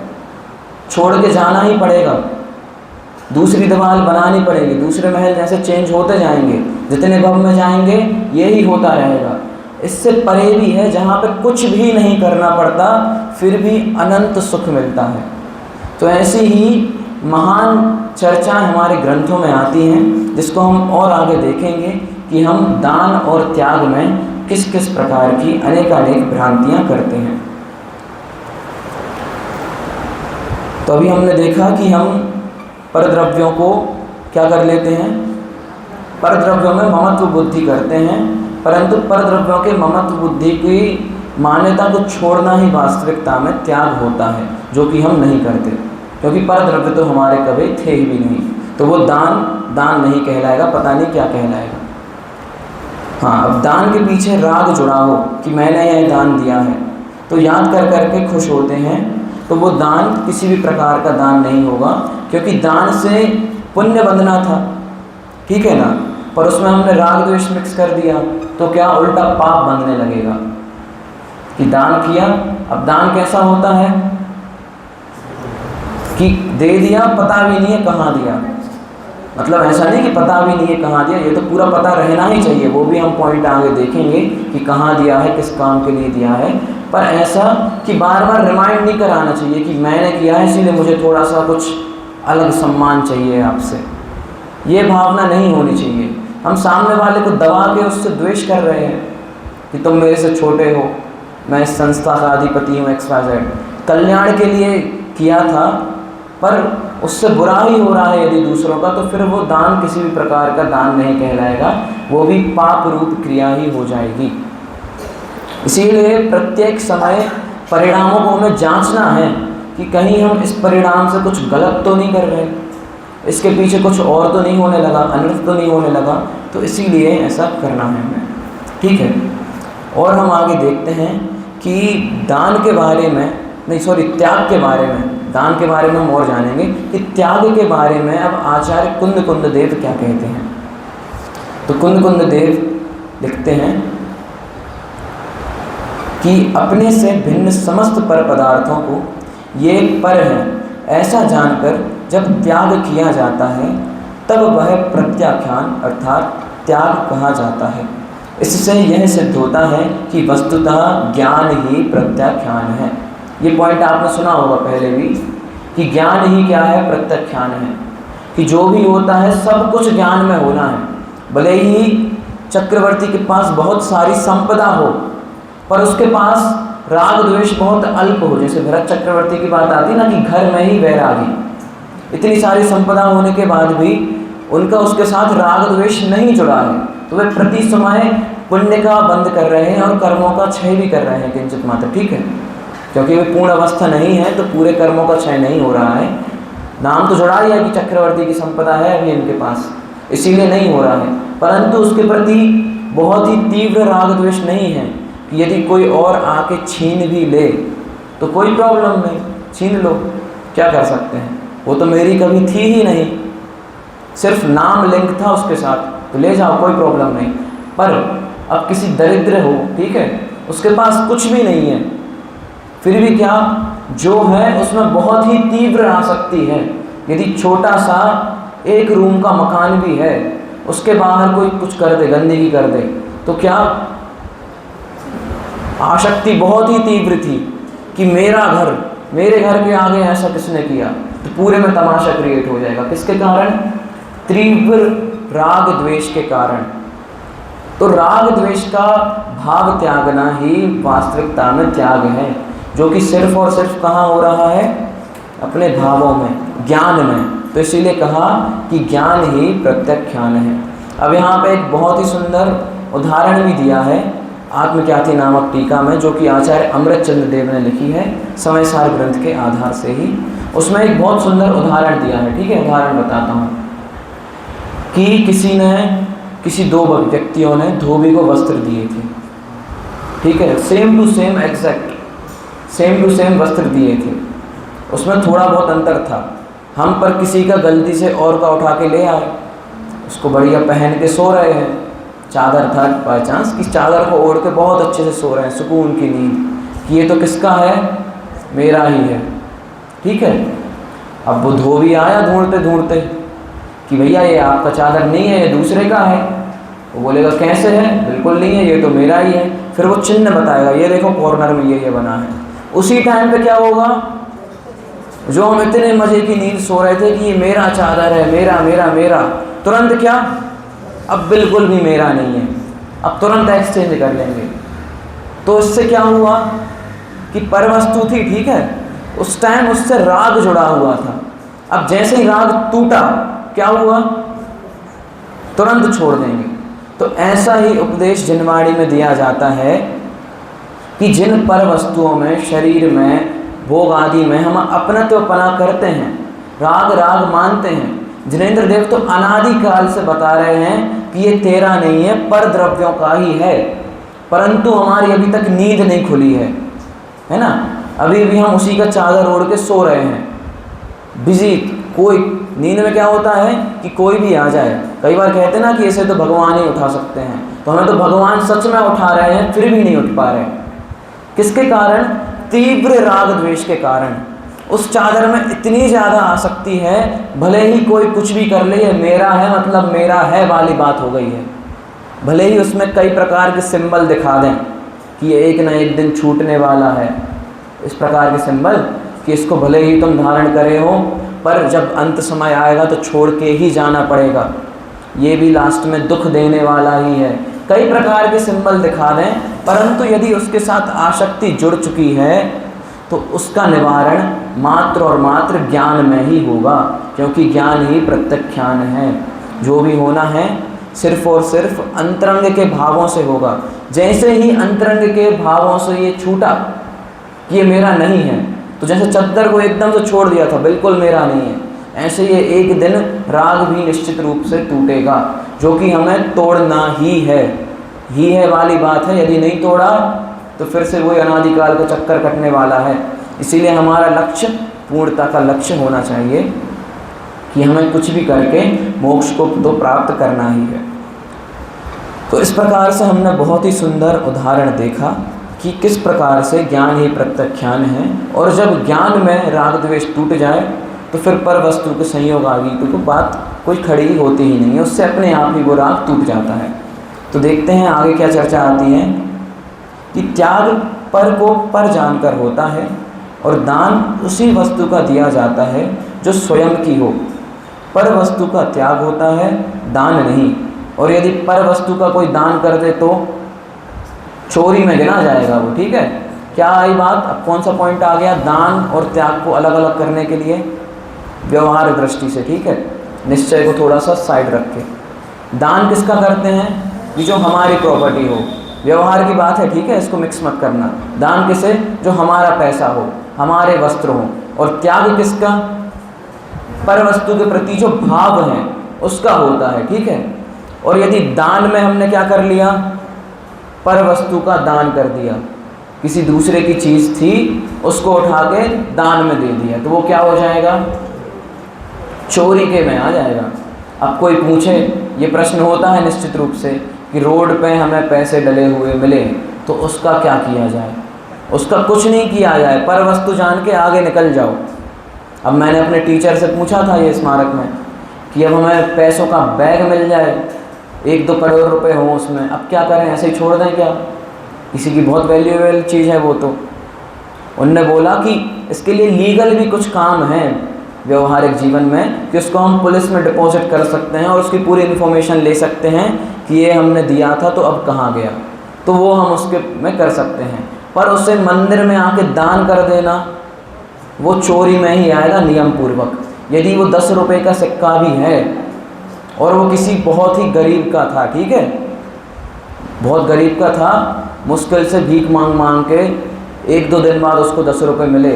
Speaker 1: छोड़ के जाना ही पड़ेगा, दूसरी दीवार बनानी पड़ेगी। दूसरे महल जैसे चेंज होते जाएंगे, जितने भव में जाएंगे यही होता रहेगा। इससे परे भी है जहाँ पे कुछ भी नहीं करना पड़ता फिर भी अनंत सुख मिलता है। तो ऐसी ही महान चर्चाएं हमारे ग्रंथों में आती हैं, जिसको हम और आगे देखेंगे कि हम दान और त्याग में किस किस प्रकार की अनेकानेक भ्रांतियां करते हैं। तो अभी हमने देखा कि हम परद्रव्यों को क्या कर लेते हैं, परद्रव्यों में ममत्व बुद्धि करते हैं, परंतु परद्रव्यों के ममत्व बुद्धि की मान्यता को छोड़ना ही वास्तविकता में त्याग होता है, जो कि हम नहीं करते, क्योंकि परद्रव्य तो हमारे कभी थे ही भी नहीं। तो वो दान नहीं कहलाएगा, पता नहीं क्या कहलाएगा। हाँ, अब दान के पीछे राग जुड़ा हो कि मैंने यह दान दिया है तो याद कर करके खुश होते हैं, तो वो दान किसी भी प्रकार का दान नहीं होगा, क्योंकि दान से पुण्य बंधना था, ठीक है ना। पर उसमें हमने राग द्वेष मिक्स कर दिया तो क्या उल्टा पाप बंधने लगेगा कि दान किया। अब दान कैसा होता है कि दे दिया, पता भी नहीं है कहाँ दिया। मतलब ऐसा नहीं कि पता भी नहीं है कहाँ दिया, ये तो पूरा पता रहना ही चाहिए। वो भी हम पॉइंट आगे देखेंगे कि कहाँ दिया है, किस काम के लिए दिया है। पर ऐसा कि बार बार रिमाइंड नहीं कराना चाहिए कि मैंने किया है इसीलिए मुझे थोड़ा सा कुछ अलग सम्मान चाहिए आपसे, ये भावना नहीं होनी चाहिए। हम सामने वाले को दबा के उससे द्वेष कर रहे हैं कि तुम मेरे से छोटे हो, मैं इस संस्था का अधिपति हूँ, XYZ, कल्याण के लिए किया था, पर उससे बुरा ही हो रहा है यदि दूसरों का, तो फिर वो दान किसी भी प्रकार का दान नहीं कहलाएगा, वो भी पाप रूप क्रिया ही हो जाएगी। इसीलिए प्रत्येक समय परिणामों को हमें जांचना है कि कहीं हम इस परिणाम से कुछ गलत तो नहीं कर रहे, इसके पीछे कुछ और तो नहीं होने लगा, अनर्थ तो नहीं होने लगा। तो इसीलिए ऐसा करना है हमें, ठीक है। और हम आगे देखते हैं कि दान के बारे में त्याग के बारे में, दान के बारे में हम और जानेंगे कि त्याग के बारे में अब आचार्य कुंद देव क्या कहते हैं। तो कुंद देव लिखते हैं कि अपने से भिन्न समस्त पर पदार्थों को ये पर है ऐसा जानकर जब त्याग किया जाता है तब वह प्रत्याख्यान अर्थात त्याग कहा जाता है। इससे यह सिद्ध होता है कि वस्तुतः ज्ञान ही प्रत्याख्यान है। ये पॉइंट आपने सुना होगा पहले भी कि ज्ञान ही क्या है, प्रत्याख्यान है, कि जो भी होता है सब कुछ ज्ञान में होना है। भले ही चक्रवर्ती के पास बहुत सारी संपदा हो पर उसके पास राग द्वेष बहुत अल्प हो, जैसे भरत चक्रवर्ती की बात आती ना कि घर में ही वैरागी, इतनी सारी संपदा होने के बाद भी उनका उसके साथ राग द्वेष नहीं जुड़ा है, तो वे प्रति समय पुण्य का बंद कर रहे हैं और कर्मों का क्षय भी कर रहे हैं किंचित मात्र, ठीक है, क्योंकि वे पूर्ण अवस्था नहीं है तो पूरे कर्मों का क्षय नहीं हो रहा है। नाम तो जुड़ा ही है कि चक्रवर्ती की संपदा है अभी इनके पास, इसीलिए नहीं हो रहा है, परंतु उसके प्रति बहुत ही तीव्र राग द्वेष नहीं है कि यदि कोई और आके छीन भी ले तो कोई प्रॉब्लम नहीं, छीन लो, क्या कर सकते हैं, वो तो मेरी कभी थी ही नहीं, सिर्फ नाम लिंक था उसके साथ, तो ले जाओ कोई प्रॉब्लम नहीं। पर अब किसी दरिद्र हो, ठीक है, उसके पास कुछ भी नहीं है, फिर भी क्या जो है उसमें बहुत ही तीव्र आसक्ति है। यदि छोटा सा एक रूम का मकान भी है, उसके बाहर कोई कुछ कर दे, गंदगी कर दे, तो क्या आसक्ति बहुत ही तीव्र थी कि मेरा घर, मेरे घर के आगे ऐसा किसने किया, तो पूरे में तमाशा क्रिएट हो जाएगा। किसके कारण? तीव्र राग द्वेष के कारण। तो राग द्वेष का भाव त्यागना ही वास्तविकता में त्याग है, जो कि सिर्फ और सिर्फ कहाँ हो रहा है? अपने भावों में, ज्ञान में। तो इसीलिए कहा कि ज्ञान ही प्रत्याख्यान है। अब यहाँ पे एक बहुत ही सुंदर उदाहरण भी दिया है आत्मख्याति नामक टीका में, जो कि आचार्य अमृतचंद्र देव ने लिखी है समयसार ग्रंथ के आधार से ही। उसमें एक बहुत सुंदर उदाहरण दिया है, ठीक है, उदाहरण बताता हूँ कि किसी दो व्यक्तियों ने धोबी को वस्त्र दिए थे, ठीक है, same to same, exact same to same वस्त्र दिए थे, उसमें थोड़ा बहुत अंतर था। हम पर किसी का गलती से और का उठा के ले आए, उसको बढ़िया पहन के सो रहे हैं, चादर था बाई चांस, कि चादर को ओढ़ के बहुत अच्छे से सो रहे हैं, सुकून की नींद, कि ये तो किसका है? मेरा ही है, ठीक है। अब वो धोबी आया ढूंढते ढूंढते कि भैया ये आपका चादर नहीं है, ये दूसरे का है। वो बोलेगा कैसे है? बिल्कुल नहीं है, ये तो मेरा ही है। फिर वो चिन्ह बताएगा, ये देखो कॉर्नर में ये बना है। उसी टाइम पे क्या होगा? जो हम इतने मजे की नींद सो रहे थे कि ये मेरा चादर है, मेरा मेरा मेरा, तुरंत क्या? अब बिल्कुल भी मेरा नहीं है, अब तुरंत एक्सचेंज कर लेंगे। तो इससे क्या हुआ कि परवस्तु थी, ठीक है, उस टाइम उससे राग जुड़ा हुआ था। अब जैसे ही राग टूटा, क्या हुआ? तुरंत छोड़ देंगे। तो ऐसा ही उपदेश जिनवाणी में दिया जाता है कि जिन पर वस्तुओं में, शरीर में, भोग आदि में हम अपनत्वपना करते हैं, राग राग मानते हैं, जिनेंद्र देव तो अनादि काल से बता रहे हैं कि ये तेरा नहीं है, पर द्रव्यों का ही है, परंतु हमारी अभी तक नींद नहीं खुली है ना, अभी भी हम उसी का चादर ओढ़ के सो रहे हैं, बिजी। कोई नींद में क्या होता है कि कोई भी आ जाए, कई बार कहते हैं ना कि ऐसे तो भगवान ही उठा सकते हैं, तो हमें तो भगवान सच में उठा रहे हैं, फिर भी नहीं उठ पा रहे। किसके कारण? तीव्र राग द्वेष के कारण। उस चादर में इतनी ज़्यादा आसक्ति है, भले ही कोई कुछ भी कर ले, ये मेरा है मतलब मेरा है वाली बात हो गई है। भले ही उसमें कई प्रकार के सिंबल दिखा दें कि ये एक ना एक दिन छूटने वाला है, इस प्रकार के सिंबल कि इसको भले ही तुम धारण करे हो, पर जब अंत समय आएगा तो छोड़ के ही जाना पड़ेगा, ये भी लास्ट में दुख देने वाला ही है। कई प्रकार के सिंबल दिखा दें, परंतु यदि उसके साथ आसक्ति जुड़ चुकी है तो उसका निवारण मात्र और मात्र ज्ञान में ही होगा, क्योंकि ज्ञान ही प्रत्याख्यान है। जो भी होना है सिर्फ और सिर्फ अंतरंग के भावों से होगा। जैसे ही अंतरंग के भावों से ये छूटा कि ये मेरा नहीं है, तो जैसे चद्दर को एकदम से छोड़ दिया था, बिल्कुल मेरा नहीं है, ऐसे ये एक दिन राग भी निश्चित रूप से टूटेगा, जो कि हमें तोड़ना ही है वाली बात है। यदि नहीं तोड़ा तो फिर से वही अनादिकाल का चक्कर कटने वाला है। इसीलिए हमारा लक्ष्य, पूर्णता का लक्ष्य होना चाहिए कि हमें कुछ भी करके मोक्ष को तो प्राप्त करना ही है। तो इस प्रकार से हमने बहुत ही सुंदर उदाहरण देखा कि किस प्रकार से ज्ञान ही प्रत्याख्यान है, और जब ज्ञान में राग द्वेष टूट जाए तो फिर पर वस्तु के संयोग आदि तो बात कोई खड़ी होती ही नहीं है, उससे अपने आप ही वो राग टूट जाता है। तो देखते हैं आगे क्या चर्चा आती है कि त्याग पर को पर जानकर होता है, और दान उसी वस्तु का दिया जाता है जो स्वयं की हो। पर वस्तु का त्याग होता है, दान नहीं। और यदि पर वस्तु का कोई दान कर दे तो चोरी में गिना जाएगा वो, ठीक है। क्या आई बात? अब कौन सा पॉइंट आ गया? दान और त्याग को अलग अलग करने के लिए व्यवहार दृष्टि से, ठीक है, निश्चय को थोड़ा सा साइड रख के। दान किसका करते हैं? कि जो हमारी प्रॉपर्टी हो, व्यवहार की बात है, ठीक है, इसको मिक्स मत करना। दान किसे? जो हमारा पैसा हो, हमारे वस्त्र हो। और त्याग किसका? पर वस्तु के प्रति जो भाव है उसका होता है, ठीक है। और यदि दान में हमने क्या कर लिया? पर वस्तु का दान कर दिया, किसी दूसरे की चीज़ थी, उसको उठा के दान में दे दिया, तो वो क्या हो जाएगा? चोरी के में आ जाएगा। अब कोई पूछे, ये प्रश्न होता है निश्चित रूप से कि रोड पे हमें पैसे डले हुए मिले तो उसका क्या किया जाए? उसका कुछ नहीं किया जाए, पर वस्तु जान के आगे निकल जाओ। अब मैंने अपने टीचर से पूछा था ये स्मारक में कि अब हमें पैसों का बैग मिल जाए, 1-2 करोड़ रुपए हों उसमें, अब क्या करें? ऐसे ही छोड़ दें क्या? किसी की बहुत वैल्यूएबल चीज़ है वो। तो उनने बोला कि इसके लिए लीगल भी कुछ काम है व्यवहारिक जीवन में, कि उसको हम पुलिस में डिपॉजिट कर सकते हैं और उसकी पूरी इन्फॉर्मेशन ले सकते हैं कि ये हमने दिया था तो अब कहाँ गया, तो वो हम उसके में कर सकते हैं। पर उसे मंदिर में आके दान कर देना, वो चोरी में ही आएगा नियम पूर्वक। यदि वो 10 रुपये का सिक्का भी है और वो किसी बहुत ही गरीब का था, ठीक है, बहुत गरीब का था, मुश्किल से भीख मांग मांग के 1-2 दिन बाद उसको 10 रुपये मिले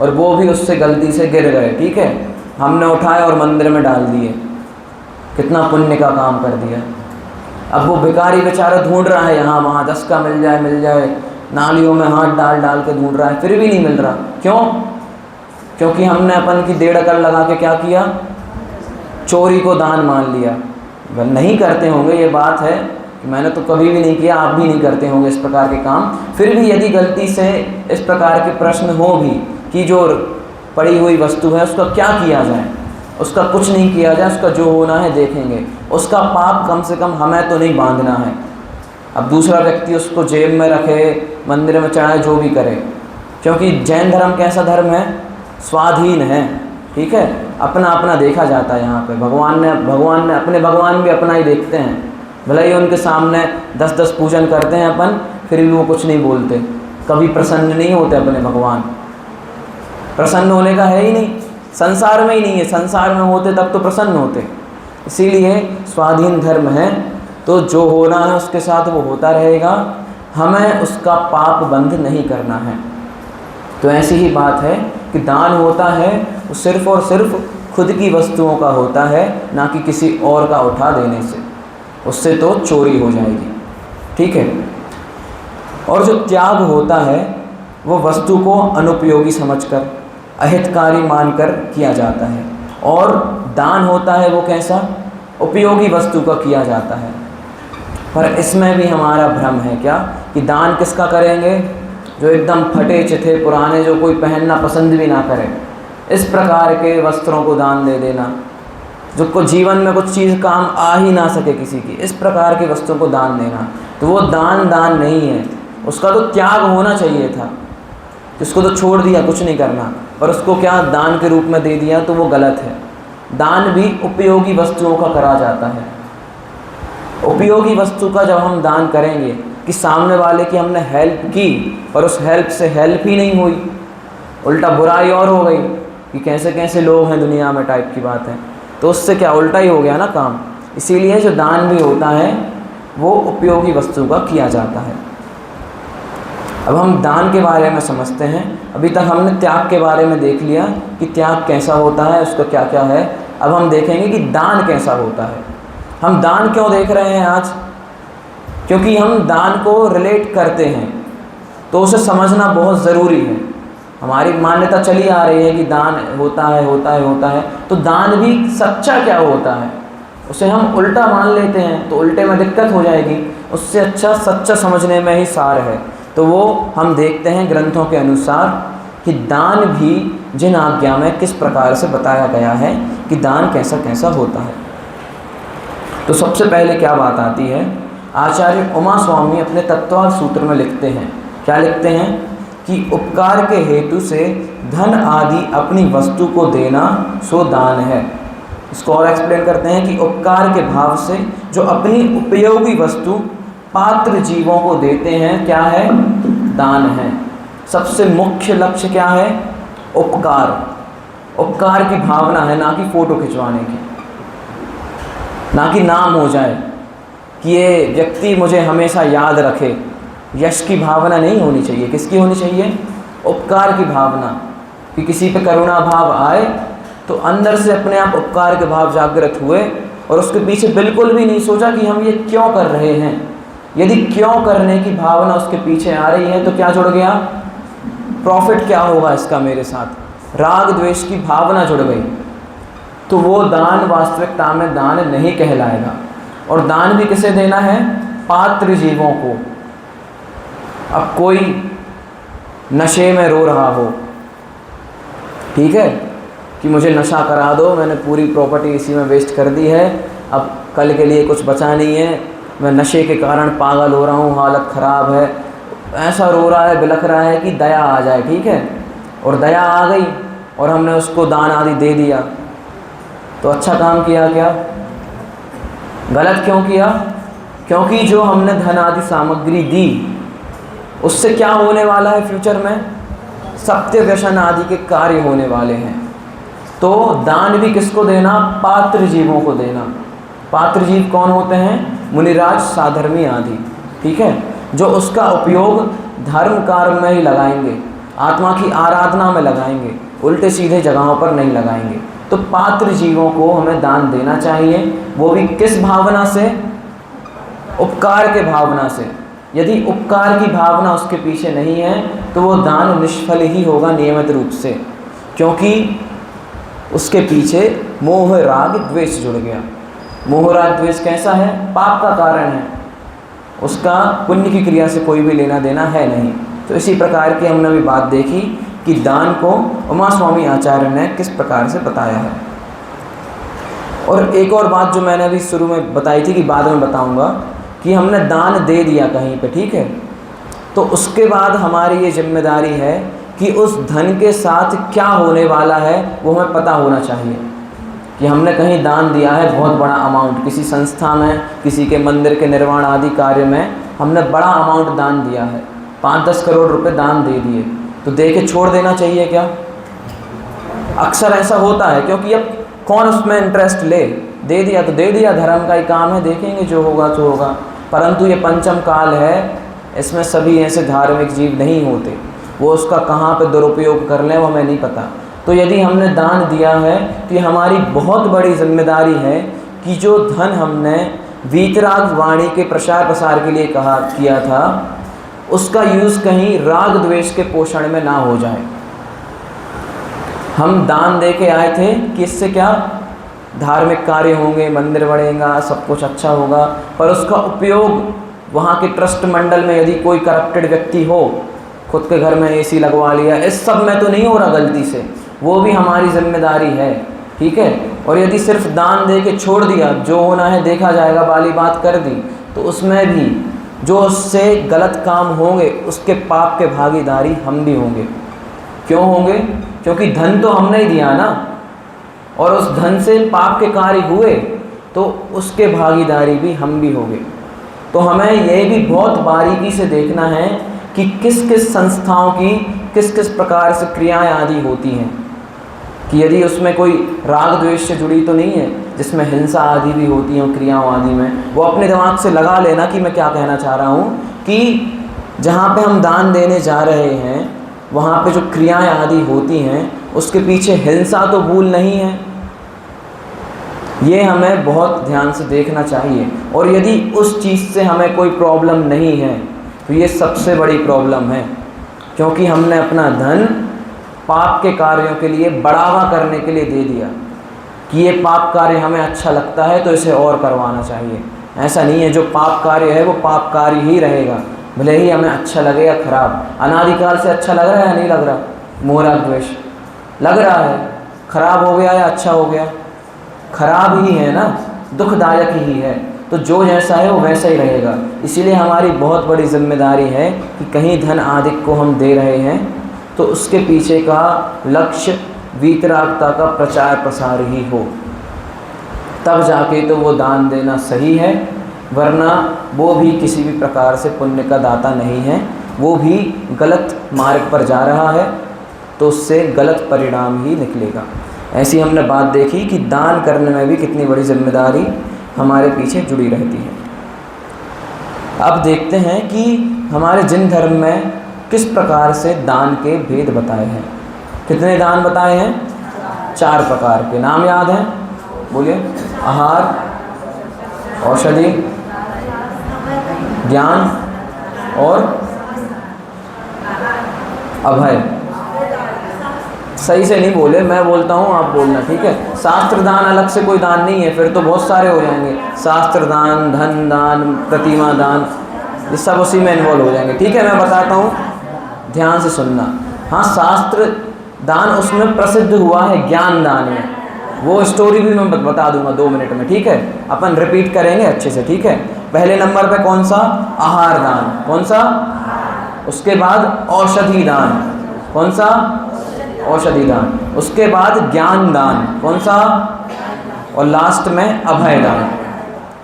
Speaker 1: और वो भी उससे गलती से गिर गए, ठीक है, हमने उठाए और मंदिर में डाल दिए, कितना पुण्य का काम कर दिया। अब वो भिखारी बेचारा ढूंढ रहा है यहाँ वहाँ, 10 का मिल जाए, नालियों में हाथ डाल डाल के ढूंढ रहा है, फिर भी नहीं मिल रहा। क्यों? क्योंकि हमने अपन की 1.5 अकल लगा के क्या किया? चोरी को दान मान लिया। वह नहीं करते होंगे, ये बात है, मैंने तो कभी भी नहीं किया, आप भी नहीं करते होंगे इस प्रकार के काम। फिर भी यदि गलती से इस प्रकार के प्रश्न हो भी कि जो पड़ी हुई वस्तु है उसका क्या किया जाए, उसका कुछ नहीं किया जाए, उसका जो होना है देखेंगे, उसका पाप कम से कम हमें तो नहीं बांधना है। अब दूसरा व्यक्ति उसको जेब में रखे, मंदिर में चढ़ाए, जो भी करे, क्योंकि जैन धर्म कैसा धर्म है? स्वाधीन है, ठीक है, अपना अपना देखा जाता है यहाँ पे। भगवान ने अपने भगवान भी अपना ही देखते हैं, भले ही उनके सामने 10-10 पूजन करते हैं अपन, फिर भी वो कुछ नहीं बोलते, कभी प्रसन्न नहीं होते अपने भगवान। प्रसन्न होने का है ही नहीं, संसार में ही नहीं है, संसार में होते तब तो प्रसन्न होते। इसीलिए स्वाधीन धर्म है, तो जो होना है उसके साथ वो होता रहेगा, हमें उसका पाप बंद नहीं करना है। तो ऐसी ही बात है कि दान होता है वो सिर्फ़ और सिर्फ खुद की वस्तुओं का होता है, ना कि किसी और का उठा देने से, उससे तो चोरी हो जाएगी, ठीक है। और जो त्याग होता है वो वस्तु को अनुपयोगी समझकर, अहितकारी मानकर किया जाता है, और दान होता है वो कैसा? उपयोगी वस्तु का किया जाता है। पर इसमें भी हमारा भ्रम है क्या कि दान किसका करेंगे? जो एकदम फटे चिथे पुराने, जो कोई पहनना पसंद भी ना करे, इस प्रकार के वस्त्रों को दान दे देना, जो को जीवन में कुछ चीज़ काम आ ही ना सके किसी की, इस प्रकार की वस्तुओं को दान देना, तो वो दान नहीं है, उसका तो त्याग होना चाहिए था। उसको तो छोड़ दिया, कुछ नहीं करना, पर उसको क्या दान के रूप में दे दिया, तो वो गलत है। दान भी उपयोगी वस्तुओं का करा जाता है। उपयोगी वस्तु का जब हम दान करेंगे कि सामने वाले की हमने हेल्प की और उस हेल्प से हेल्प ही नहीं हुई, उल्टा बुराई और हो गई कि कैसे कैसे लोग हैं दुनिया में टाइप की बात है, तो उससे क्या उल्टा ही हो गया ना काम। इसीलिए जो दान भी होता है वो उपयोगी वस्तु का किया जाता है। अब हम दान के बारे में समझते हैं। अभी तक हमने त्याग के बारे में देख लिया कि त्याग कैसा होता है, उसका क्या क्या है। अब हम देखेंगे कि दान कैसा होता है। हम दान क्यों देख रहे हैं आज? क्योंकि हम दान को रिलेट करते हैं, तो उसे समझना बहुत ज़रूरी है। हमारी मान्यता चली आ रही है कि दान होता है, तो दान भी सच्चा क्या होता है उसे हम उल्टा मान लेते हैं, तो उल्टे में दिक्कत हो जाएगी। उससे अच्छा सच्चा समझने में ही सार है। तो वो हम देखते हैं ग्रंथों के अनुसार कि दान भी जिन आज्ञा में किस प्रकार से बताया गया है कि दान कैसा कैसा होता है। तो सबसे पहले क्या बात आती है, आचार्य उमा स्वामी अपने तत्वार्थ सूत्र में लिखते हैं। क्या लिखते हैं कि उपकार के हेतु से धन आदि अपनी वस्तु को देना सो दान है। इसको और एक्सप्लेन करते हैं कि उपकार के भाव से जो अपनी उपयोगी वस्तु पात्र जीवों को देते हैं, क्या है? दान है। सबसे मुख्य लक्ष्य क्या है? उपकार की भावना है, ना कि फ़ोटो खिंचवाने की, ना कि नाम हो जाए कि ये व्यक्ति मुझे हमेशा याद रखे। यश की भावना नहीं होनी चाहिए। किसकी होनी चाहिए? उपकार की भावना, कि किसी पे करुणा भाव आए तो अंदर से अपने आप उपकार के भाव जागृत हुए और उसके पीछे बिल्कुल भी नहीं सोचा कि हम ये क्यों कर रहे हैं, यदि क्यों करने की भावना उसके पीछे आ रही है तो क्या जुड़ गया? प्रॉफिट क्या होगा इसका मेरे साथ, राग द्वेष की भावना जुड़ गई, तो वो दान वास्तविकता में दान नहीं कहलाएगा। और दान भी किसे देना है? पात्र जीवों को। अब कोई नशे में रो रहा हो, ठीक है, कि मुझे नशा करा दो, मैंने पूरी प्रॉपर्टी इसी में वेस्ट कर दी है, अब कल के लिए कुछ बचा नहीं है, मैं नशे के कारण पागल हो रहा हूँ, हालत ख़राब है, ऐसा रो रहा है, बिलख रहा है कि दया आ जाए, ठीक है, और दया आ गई और हमने उसको दान आदि दे दिया, तो अच्छा काम किया क्या? गलत क्यों किया? क्योंकि जो हमने धन आदि सामग्री दी उससे क्या होने वाला है? फ्यूचर में सत्य व्यसन आदि के कार्य होने वाले हैं। तो दान भी किसको देना? पात्र जीवों को देना। पात्र जीव कौन होते हैं? मुनिराज, साधर्मी आदि, ठीक है, जो उसका उपयोग धर्म कार्य में ही लगाएंगे, आत्मा की आराधना में लगाएंगे, उल्टे सीधे जगहों पर नहीं लगाएंगे। तो पात्र जीवों को हमें दान देना चाहिए, वो भी किस भावना से? उपकार के भावना से। यदि उपकार की भावना उसके पीछे नहीं है तो वो दान निष्फल ही होगा नियमित रूप से, क्योंकि उसके पीछे मोह राग द्वेष जुड़ गया। मोह राग द्वेष कैसा है? पाप का कारण है, उसका पुण्य की क्रिया से कोई भी लेना देना है नहीं। तो इसी प्रकार की हमने अभी बात देखी कि दान को उमा स्वामी आचार्य ने किस प्रकार से बताया है। और एक और बात जो मैंने अभी शुरू में बताई थी कि बाद में बताऊंगा, कि हमने दान दे दिया कहीं पे, ठीक है, तो उसके बाद हमारी ये जिम्मेदारी है कि उस धन के साथ क्या होने वाला है वो हमें पता होना चाहिए। कि हमने कहीं दान दिया है बहुत बड़ा अमाउंट, किसी संस्था में, किसी के मंदिर के निर्माण आदि कार्य में हमने बड़ा अमाउंट दान दिया है, 5-10 करोड़ रुपए दान दे दिए, तो दे के छोड़ देना चाहिए क्या? अक्सर ऐसा होता है, क्योंकि अब कौन उसमें इंटरेस्ट ले, दे दिया तो दे दिया, धर्म का ही काम है, देखेंगे जो होगा तो होगा। परंतु ये पंचम काल है, इसमें सभी ऐसे धार्मिक जीव नहीं होते, वो उसका कहाँ पे दुरुपयोग कर लें वो हमें नहीं पता। तो यदि हमने दान दिया है तो ये हमारी बहुत बड़ी जिम्मेदारी है कि जो धन हमने वीतराग वाणी के प्रचार प्रसार के लिए किया था, उसका यूज़ कहीं राग द्वेष के पोषण में ना हो जाए। हम दान दे के आए थे कि इससे क्या धार्मिक कार्य होंगे, मंदिर बढ़ेगा, सब कुछ अच्छा होगा, पर उसका उपयोग वहाँ के ट्रस्ट मंडल में यदि कोई करप्टेड व्यक्ति हो, खुद के घर में एसी लगवा लिया, इस सब में तो नहीं हो रहा गलती से, वो भी हमारी जिम्मेदारी है, ठीक है। और यदि सिर्फ दान दे के छोड़ दिया, जो होना है देखा जाएगा वाली बात कर दी, तो उसमें भी जो उससे गलत काम होंगे उसके पाप के भागीदारी हम भी होंगे। क्यों होंगे? क्योंकि धन तो हमने ही दिया ना, और उस धन से पाप के कार्य हुए तो उसके भागीदारी भी हम भी होंगे। तो हमें ये भी बहुत बारीकी से देखना है कि किस किस संस्थाओं की किस किस प्रकार से क्रियाएं आदि होती हैं, कि यदि उसमें कोई राग द्वेष से जुड़ी तो नहीं है, जिसमें हिंसा आदि भी होती हैं क्रियाओं आदि में। वो अपने दिमाग से लगा लेना कि मैं क्या कहना चाह रहा हूँ, कि जहाँ पे हम दान देने जा रहे हैं वहाँ पे जो क्रियाएं आदि होती हैं उसके पीछे हिंसा तो भूल नहीं है, ये हमें बहुत ध्यान से देखना चाहिए। और यदि उस चीज़ से हमें कोई प्रॉब्लम नहीं है तो ये सबसे बड़ी प्रॉब्लम है, क्योंकि हमने अपना धन पाप के कार्यों के लिए बढ़ावा करने के लिए दे दिया कि ये पाप कार्य हमें अच्छा लगता है तो इसे और करवाना चाहिए। ऐसा नहीं है, जो पाप कार्य है वो पाप कार्य ही रहेगा, भले ही हमें अच्छा लगे या खराब। अनादिकाल से अच्छा लग रहा है या नहीं लग रहा? मोह राग द्वेष लग रहा है, खराब हो गया या अच्छा हो गया? खराब ही है ना, दुखदायक ही है। तो जो जैसा है वो वैसा ही रहेगा। इसीलिए हमारी बहुत बड़ी जिम्मेदारी है कि कहीं धन आदि को हम दे रहे हैं तो उसके पीछे का लक्ष्य वीतरागता का प्रचार प्रसार ही हो, तब जाके तो वो दान देना सही है, वरना वो भी किसी भी प्रकार से पुण्य का दाता नहीं है, वो भी गलत मार्ग पर जा रहा है, तो उससे गलत परिणाम ही निकलेगा। ऐसी हमने बात देखी कि दान करने में भी कितनी बड़ी जिम्मेदारी हमारे पीछे जुड़ी रहती है। अब देखते हैं कि हमारे जिन धर्म में किस प्रकार से दान के भेद बताए हैं। कितने दान बताए हैं? 4 प्रकार के। नाम याद हैं? बोलिए। आहार, औषधि, ज्ञान और अभय। सही से नहीं बोले, मैं बोलता हूँ आप बोलना, ठीक है। शास्त्र दान अलग से कोई दान नहीं है, फिर तो बहुत सारे हो जाएंगे। शास्त्र दान, धन दान, प्रतिमा दान, ये सब उसी में इन्वॉल्व हो जाएंगे, ठीक है। मैं बताता हूँ, ध्यान से सुनना। हाँ, शास्त्र दान उसमें प्रसिद्ध हुआ है ज्ञान दान में, वो स्टोरी भी मैं बता दूंगा 2 मिनट में, ठीक है। अपन रिपीट करेंगे अच्छे से, ठीक है। पहले नंबर पे कौन सा? आहार दान। कौन सा? उसके बाद औषधि दान। कौन सा? औषधि दान। उसके बाद ज्ञान दान। कौन सा? और लास्ट में अभय दान,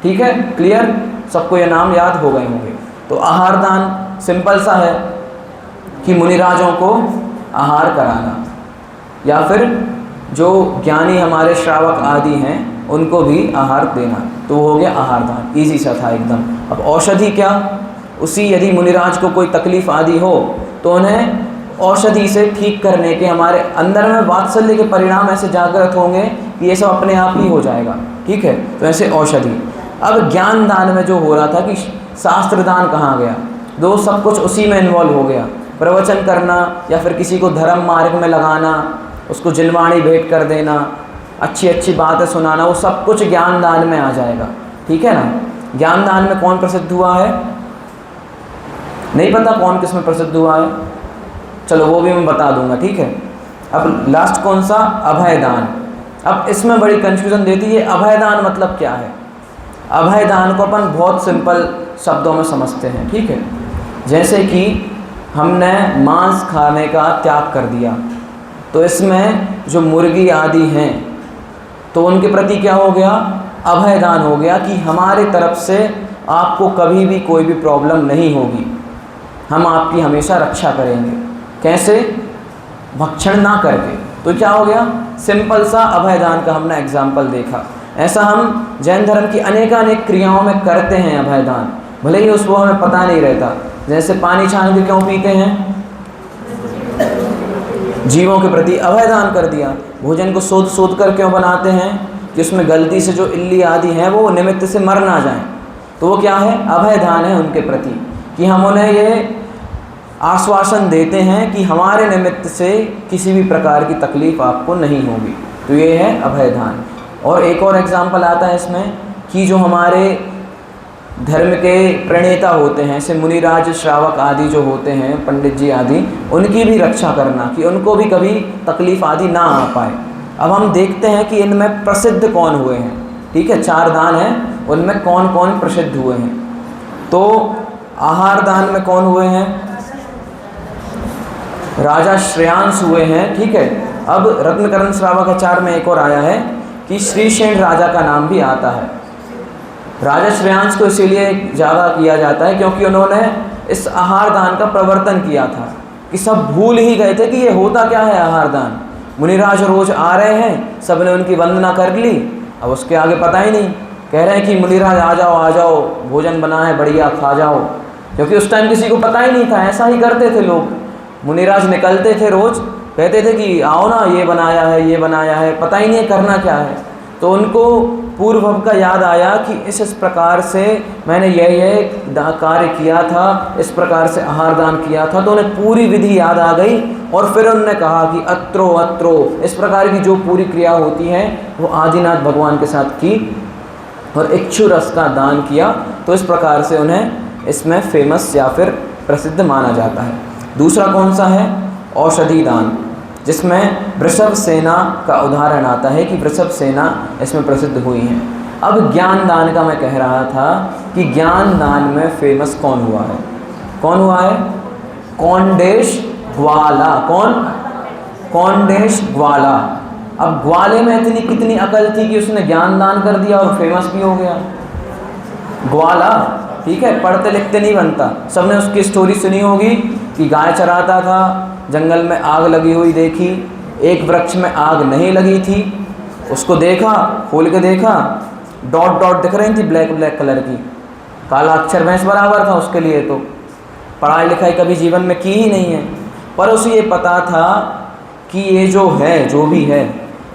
Speaker 1: ठीक है। क्लियर? सबको ये नाम याद हो गए होंगे। तो आहार दान सिंपल सा है कि मुनिराजों को आहार कराना, या फिर जो ज्ञानी हमारे श्रावक आदि हैं उनको भी आहार देना, तो वो हो गया आहार दान। इजी सा था एकदम। अब औषधि क्या? उसी यदि मुनिराज को कोई तकलीफ आदि हो तो उन्हें औषधि से ठीक करने के, हमारे अंदर में वात्सल्य के परिणाम ऐसे जागृत होंगे कि ये सब अपने आप ही हो जाएगा, ठीक है। तो ऐसे औषधि। अब ज्ञान दान में जो हो रहा था कि शास्त्र दान कहाँ गया? दो सब कुछ उसी में इन्वॉल्व हो गया। प्रवचन करना या फिर किसी को धर्म मार्ग में लगाना, उसको जिनवाणी भेंट कर देना, अच्छी अच्छी बातें सुनाना, वो सब कुछ ज्ञान दान में आ जाएगा, ठीक है ना। ज्ञान दान में कौन प्रसिद्ध हुआ है? नहीं पता कौन किस में प्रसिद्ध हुआ है? चलो वो भी मैं बता दूंगा, ठीक है। अब लास्ट कौन सा? अभय दान। अब इसमें बड़ी कंफ्यूजन देती है, अभय दान मतलब क्या है? अभय दान को अपन बहुत सिंपल शब्दों में समझते हैं, ठीक है। जैसे कि हमने मांस खाने का त्याग कर दिया, तो इसमें जो मुर्गी आदि हैं तो उनके प्रति क्या हो गया? अभय दान हो गया कि हमारे तरफ से आपको कभी भी कोई भी प्रॉब्लम नहीं होगी, हम आपकी हमेशा रक्षा करेंगे। कैसे? भक्षण ना करके। तो क्या हो गया? सिंपल सा अभय दान का हमने एग्जाम्पल देखा। ऐसा हम जैन धर्म की अनेकानेक क्रियाओं में करते हैं अभय दान, भले ही उसको हमें पता नहीं रहता। जैसे पानी छान के क्यों पीते हैं? जीवों के प्रति अभय दान कर दिया। भोजन को सोध सोध कर क्यों बनाते हैं? कि उसमें गलती से जो इल्ली आदि हैं वो निमित्त से मर ना जाएं। तो वो क्या है? अभय दान है उनके प्रति, कि हम उन्हें ये आश्वासन देते हैं कि हमारे निमित्त से किसी भी प्रकार की तकलीफ़ आपको नहीं होगी। तो ये है अभय दान। और एक और एग्जाम्पल आता है इसमें कि जो हमारे धर्म के प्रणेता होते हैं, जैसे मुनिराज श्रावक आदि जो होते हैं, पंडित जी आदि, उनकी भी रक्षा करना कि उनको भी कभी तकलीफ़ आदि ना आ पाए। अब हम देखते हैं कि इनमें प्रसिद्ध कौन हुए हैं, ठीक है। 4 दान हैं, उनमें कौन कौन प्रसिद्ध हुए हैं। तो आहार दान में कौन हुए हैं? राजा श्रेयांश हुए हैं, ठीक है। अब रत्नकरण श्रावकाचार में एक और आया है कि श्रीशेन राजा का नाम भी आता है। राजा श्रेयांश को इसीलिए ज़्यादा किया जाता है क्योंकि उन्होंने इस आहार दान का प्रवर्तन किया था, कि सब भूल ही गए थे कि ये होता क्या है आहार दान। मुनिराज रोज आ रहे हैं, सब ने उनकी वंदना कर ली, अब उसके आगे पता ही नहीं। कह रहे हैं कि मुनिराज आ जाओ, भोजन बना है बढ़िया, खा जाओ। क्योंकि उस टाइम किसी को पता ही नहीं था, ऐसा ही करते थे लोग। मुनिराज निकलते थे रोज़, कहते थे कि आओ ना, ये बनाया है, ये बनाया है, पता ही नहीं करना क्या है। तो उनको पूर्व का याद आया कि इस प्रकार से मैंने यह कार्य किया था, इस प्रकार से आहार दान किया था। तो उन्हें पूरी विधि याद आ गई और फिर उन्होंने कहा कि अत्रो अत्रो, इस प्रकार की जो पूरी क्रिया होती है वो आदिनाथ भगवान के साथ की और इक्षु रस का दान किया। तो इस प्रकार से उन्हें इसमें फेमस या फिर प्रसिद्ध माना जाता है। दूसरा कौन सा है? औषधि दान, जिसमें वृषभ सेना का उदाहरण आता है कि वृषभ सेना इसमें प्रसिद्ध हुई है। अब ज्ञान दान का मैं कह रहा था कि ज्ञान दान में फेमस कौन हुआ है? कौन हुआ है? कौंडेश ग्वाला। कौन? कौंडेश ग्वाला। अब ग्वाले में इतनी कितनी अकल थी कि उसने ज्ञान दान कर दिया और फेमस भी हो गया। ग्वाला, ठीक है, पढ़ते लिखते नहीं बनता। सबने उसकी स्टोरी सुनी होगी कि गाय चराता था, जंगल में आग लगी हुई देखी, एक वृक्ष में आग नहीं लगी थी, उसको देखा, खोल के देखा, डॉट डॉट दिख रही थी ब्लैक ब्लैक कलर की, काला अक्षर भैंस बराबर था उसके लिए। तो पढ़ाई लिखाई कभी जीवन में की ही नहीं है, पर उसे ये पता था कि ये जो है, जो भी है,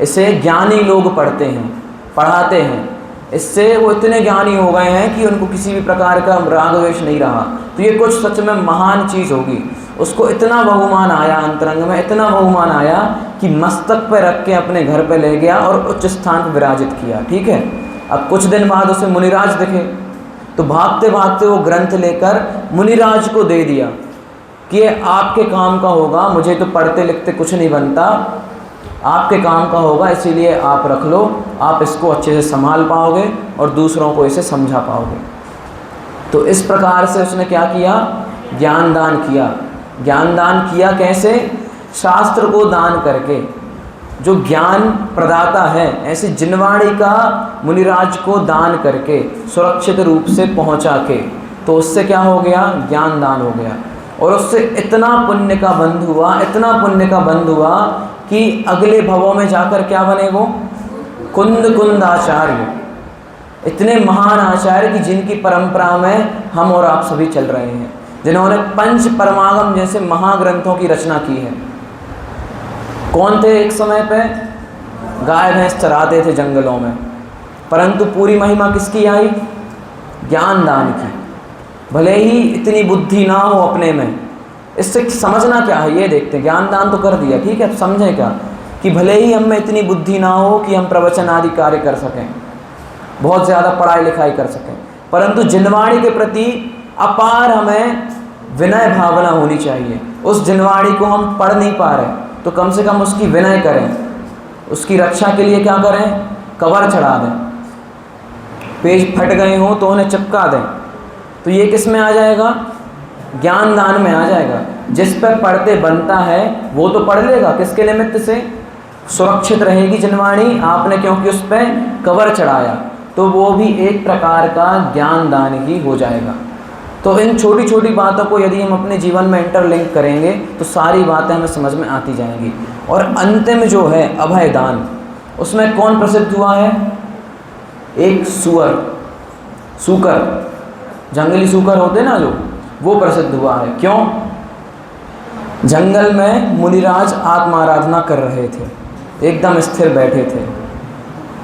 Speaker 1: इसे ज्ञानी लोग पढ़ते हैं, पढ़ाते हैं। इससे वो इतने ज्ञानी हो गए हैं कि उनको किसी भी प्रकार का राग द्वेष नहीं रहा। तो ये कुछ सच में महान चीज़ होगी। उसको इतना बहुमान आया, अंतरंग में इतना बहुमान आया कि मस्तक पे रख के अपने घर पे ले गया और उच्च स्थान पर विराजित किया। ठीक है। अब कुछ दिन बाद उसे मुनिराज दिखे, तो भागते भागते वो ग्रंथ लेकर मुनिराज को दे दिया कि ये आपके काम का होगा, मुझे तो पढ़ते लिखते कुछ नहीं बनता, आपके काम का होगा, इसीलिए आप रख लो, आप इसको अच्छे से संभाल पाओगे और दूसरों को इसे समझा पाओगे। तो इस प्रकार से उसने क्या किया? ज्ञान दान किया। ज्ञान दान किया कैसे? शास्त्र को दान करके। जो ज्ञान प्रदाता है, ऐसे जिनवाणी का मुनिराज को दान करके सुरक्षित रूप से पहुंचा के, तो उससे क्या हो गया? ज्ञान दान हो गया। और उससे इतना पुण्य का बंध हुआ, इतना पुण्य का बंध हुआ कि अगले भवों में जाकर क्या बने वो? कुंद आचार्य। इतने महान आचार्य कि जिनकी परंपरा में हम और आप सभी चल रहे हैं, जिन्होंने पंच परमागम जैसे महाग्रंथों की रचना की है। कौन थे? एक समय पे गाय भैंस चराते थे जंगलों में, परंतु पूरी महिमा किसकी आई? ज्ञान दान की। भले ही इतनी बुद्धि ना हो अपने में, इससे समझना क्या है ये देखते हैं। ज्ञान दान तो कर दिया, ठीक है, अब समझें क्या कि भले ही हम में इतनी बुद्धि ना हो कि हम प्रवचन आदि कार्य कर सकें, बहुत ज़्यादा पढ़ाई लिखाई कर सकें, परंतु जिनवाणी के प्रति अपार हमें विनय भावना होनी चाहिए। उस जिनवाणी को हम पढ़ नहीं पा रहे तो कम से कम उसकी विनय करें, उसकी रक्षा के लिए क्या करें? कवर चढ़ा दें, पेज फट गए हों तो उन्हें चिपका दें। तो ये किस में आ जाएगा? ज्ञान दान में आ जाएगा। जिस पर पढ़ते बनता है वो तो पढ़ लेगा, किसके निमित्त से? सुरक्षित रहेगी जिनवाणी, आपने क्योंकि उस पर कवर चढ़ाया, तो वो भी एक प्रकार का ज्ञान दान ही हो जाएगा। तो इन छोटी छोटी बातों को यदि हम अपने जीवन में इंटरलिंक करेंगे तो सारी बातें हमें समझ में आती जाएंगी। और अंतिम जो है अभय दान, उसमें कौन प्रसिद्ध हुआ है? एक सूकर, जंगली सूकर होते ना जो, वो प्रसिद्ध हुआ है। क्यों? जंगल में मुनिराज आत्माराधना कर रहे थे, एकदम स्थिर बैठे थे।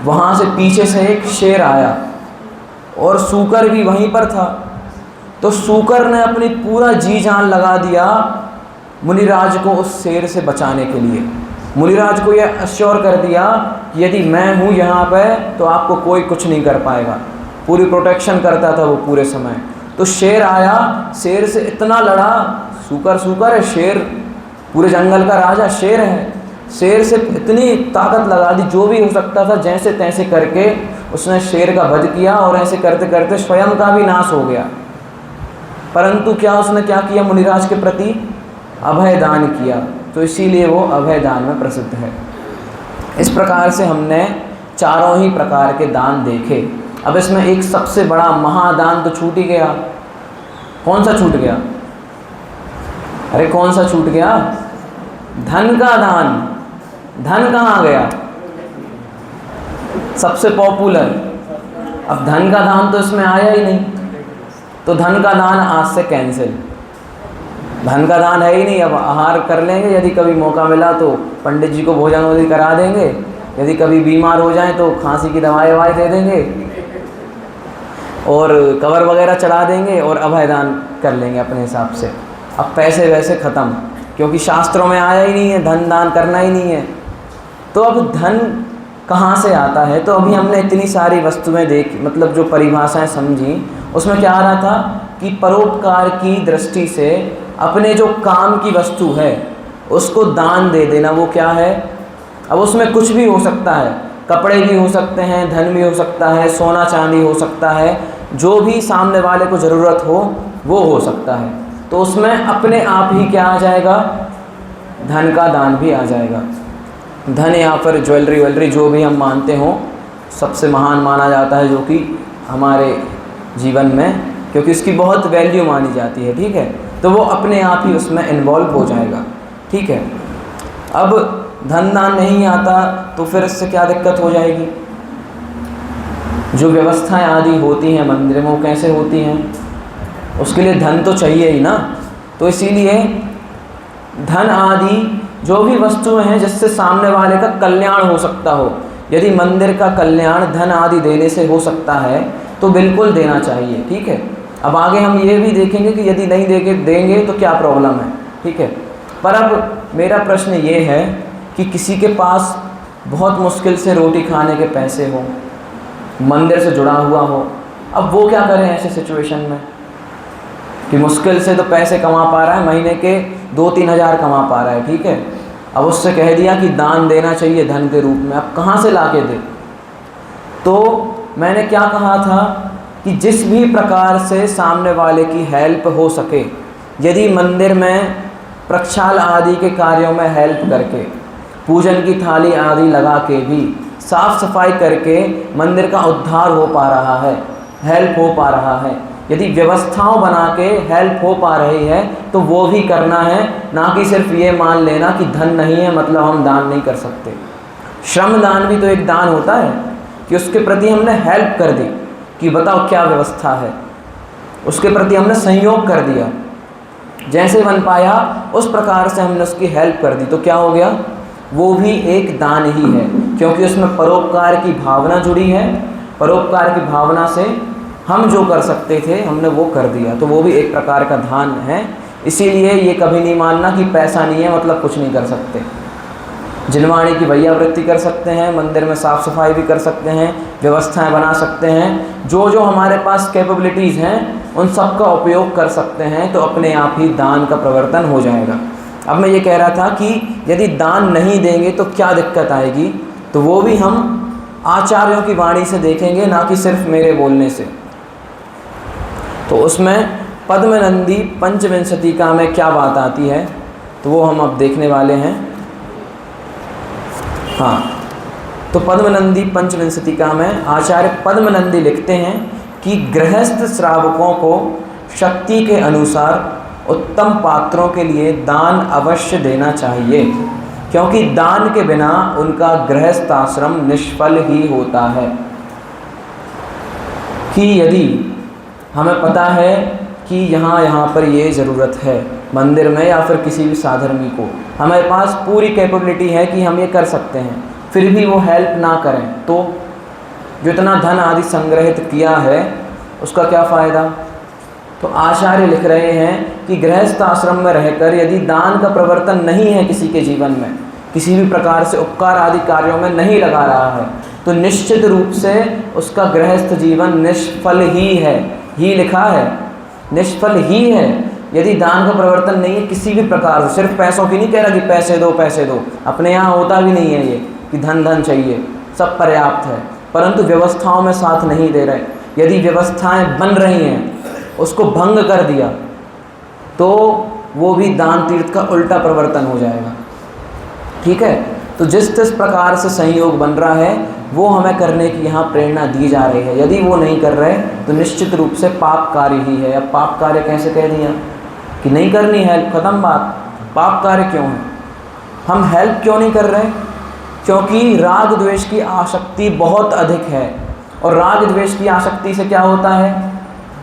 Speaker 1: वहाँ से पीछे से एक शेर आया और सूकर भी वहीं पर था। तो सूकर ने अपनी पूरा जी जान लगा दिया मुनिराज को उस शेर से बचाने के लिए। मुनिराज को यह अश्योर कर दिया कि यदि मैं हूँ यहाँ पे तो आपको कोई कुछ नहीं कर पाएगा। पूरी प्रोटेक्शन करता था वो पूरे समय। तो शेर आया, शेर से इतना लड़ा, सूकर है, शेर पूरे जंगल का राजा शेर है, शेर से इतनी ताकत लगा दी, जो भी हो सकता था जैसे तैसे करके उसने शेर का वध किया और ऐसे करते करते स्वयं का भी नाश हो गया। परंतु क्या उसने क्या किया? मुनिराज के प्रति अभय दान किया, तो इसीलिए वो अभय दान में प्रसिद्ध है। इस प्रकार से हमने चारों ही प्रकार के दान देखे। अब इसमें एक सबसे बड़ा महादान तो छूट ही गया। कौन सा छूट गया? अरे कौन सा छूट गया? धन का दान। धन कहाँ गया? सबसे पॉपुलर। अब धन का दान तो इसमें आया ही नहीं, तो धन का दान आज से कैंसिल। धन का दान है ही नहीं। अब आहार कर लेंगे, यदि कभी मौका मिला तो पंडित जी को भोजन वोजन करा देंगे, यदि कभी बीमार हो जाएं तो खांसी की दवाई ववाई दे देंगे और कवर वगैरह चढ़ा देंगे और अभय दान कर लेंगे अपने हिसाब से। अब पैसे वैसे ख़त्म, क्योंकि शास्त्रों में आया ही नहीं है, धन दान करना ही नहीं है। तो अब धन कहाँ से आता है? तो अभी हमने इतनी सारी वस्तुएं देखी, मतलब जो परिभाषाएं समझी, उसमें क्या आ रहा था कि परोपकार की दृष्टि से अपने जो काम की वस्तु है उसको दान दे देना, वो क्या है? अब उसमें कुछ भी हो सकता है, कपड़े भी हो सकते हैं, धन भी हो सकता है, सोना चांदी हो सकता है, जो भी सामने वाले को ज़रूरत हो वो हो सकता है। तो उसमें अपने आप ही क्या आ जाएगा? धन का दान भी आ जाएगा। धन या फिर ज्वेलरी वेलरी जो भी हम मानते हों, सबसे महान माना जाता है जो कि हमारे जीवन में, क्योंकि उसकी बहुत वैल्यू मानी जाती है। ठीक है, तो वो अपने आप ही उसमें इन्वॉल्व हो जाएगा। ठीक है, अब धन दान नहीं आता तो फिर इससे क्या दिक्कत हो जाएगी? जो व्यवस्थाएं आदि होती हैं मंदिर में, वो कैसे होती हैं? उसके लिए धन तो चाहिए ही ना। तो इसीलिए धन आदि जो भी वस्तुएं हैं जिससे सामने वाले का कल्याण हो सकता हो, यदि मंदिर का कल्याण धन आदि देने से हो सकता है तो बिल्कुल देना चाहिए, ठीक है। अब आगे हम ये भी देखेंगे कि यदि नहीं देंगे तो क्या प्रॉब्लम है, ठीक है। पर अब मेरा प्रश्न ये है कि किसी के पास बहुत मुश्किल से रोटी खाने के पैसे हो, मंदिर से जुड़ा हुआ हो, अब वो क्या करें ऐसे सिचुएशन में कि मुश्किल से तो पैसे कमा पा रहा है, महीने के 2-3 हज़ार कमा पा रहा है, ठीक है। अब उससे कह दिया कि दान देना चाहिए धन के रूप में, अब कहाँ से ला के दे। तो मैंने क्या कहा था कि जिस भी प्रकार से सामने वाले की हेल्प हो सके, यदि मंदिर में प्रक्षाल आदि के कार्यों में हेल्प करके, पूजन की थाली आदि लगा के भी, साफ सफाई करके मंदिर का उद्धार हो पा रहा है, हेल्प हो पा रहा है, यदि व्यवस्थाओं बना के हेल्प हो पा रही है तो वो भी करना है, ना कि सिर्फ ये मान लेना कि धन नहीं है मतलब हम दान नहीं कर सकते। श्रम दान भी तो एक दान होता है कि उसके प्रति हमने हेल्प कर दी कि बताओ क्या व्यवस्था है, उसके प्रति हमने सहयोग कर दिया, जैसे बन पाया उस प्रकार से हमने उसकी हेल्प कर दी, तो क्या हो गया, वो भी एक दान ही है, क्योंकि उसमें परोपकार की भावना जुड़ी है। परोपकार की भावना से हम जो कर सकते थे हमने वो कर दिया, तो वो भी एक प्रकार का दान है। इसीलिए ये कभी नहीं मानना कि पैसा नहीं है मतलब कुछ नहीं कर सकते। जिनवाणी की भैया वृत्ति कर सकते हैं, मंदिर में साफ़ सफाई भी कर सकते हैं, व्यवस्थाएं बना सकते हैं, जो जो हमारे पास कैपेबिलिटीज़ हैं उन सब का उपयोग कर सकते हैं, तो अपने आप ही दान का प्रवर्तन हो जाएगा। अब मैं ये कह रहा था कि यदि दान नहीं देंगे तो क्या दिक्कत आएगी, तो वो भी हम आचार्यों की वाणी से देखेंगे, ना कि सिर्फ मेरे बोलने से। तो उसमें पद्मनंदी पंचविंशतिका में क्या बात आती है तो वो हम अब देखने वाले हैं। हाँ, तो पद्मनंदी पंचविंशतिका में आचार्य पद्मनंदी लिखते हैं कि गृहस्थ श्रावकों को शक्ति के अनुसार उत्तम पात्रों के लिए दान अवश्य देना चाहिए, क्योंकि दान के बिना उनका गृहस्थ आश्रम निष्फल ही होता है। कि यदि हमें पता है कि यहाँ पर ये ज़रूरत है मंदिर में या फिर किसी भी साधर्मी को, हमारे पास पूरी कैपेबिलिटी है कि हम ये कर सकते हैं, फिर भी वो हेल्प ना करें तो जितना धन आदि संग्रहित किया है उसका क्या फ़ायदा। तो आचार्य लिख रहे हैं कि गृहस्थ आश्रम में रहकर यदि दान का प्रवर्तन नहीं है किसी के जीवन में, किसी भी प्रकार से उपकार आदि कार्यों में नहीं लगा रहा है, तो निश्चित रूप से उसका गृहस्थ जीवन निष्फल ही है, ही लिखा है, निष्फल ही है। यदि दान का प्रवर्तन नहीं है किसी भी प्रकार से, सिर्फ पैसों की नहीं कह रहा कि पैसे दो पैसे दो, अपने यहाँ होता भी नहीं है ये कि धन धन चाहिए, सब पर्याप्त है, परंतु व्यवस्थाओं में साथ नहीं दे रहे। यदि व्यवस्थाएं बन रही हैं उसको भंग कर दिया तो वो भी दान तीर्थ का उल्टा प्रवर्तन हो जाएगा, ठीक है। तो जिस प्रकार से संयोग बन रहा है वो हमें करने की यहाँ प्रेरणा दी जा रही है। यदि वो नहीं कर रहे तो निश्चित रूप से पाप कार्य ही है। अब पाप कार्य कैसे कह दिया कि नहीं करनी हेल्प, ख़त्म बात। पाप कार्य क्यों है, हम हेल्प क्यों नहीं कर रहे, क्योंकि राग द्वेष की आसक्ति बहुत अधिक है, और राग द्वेष की आसक्ति से क्या होता है,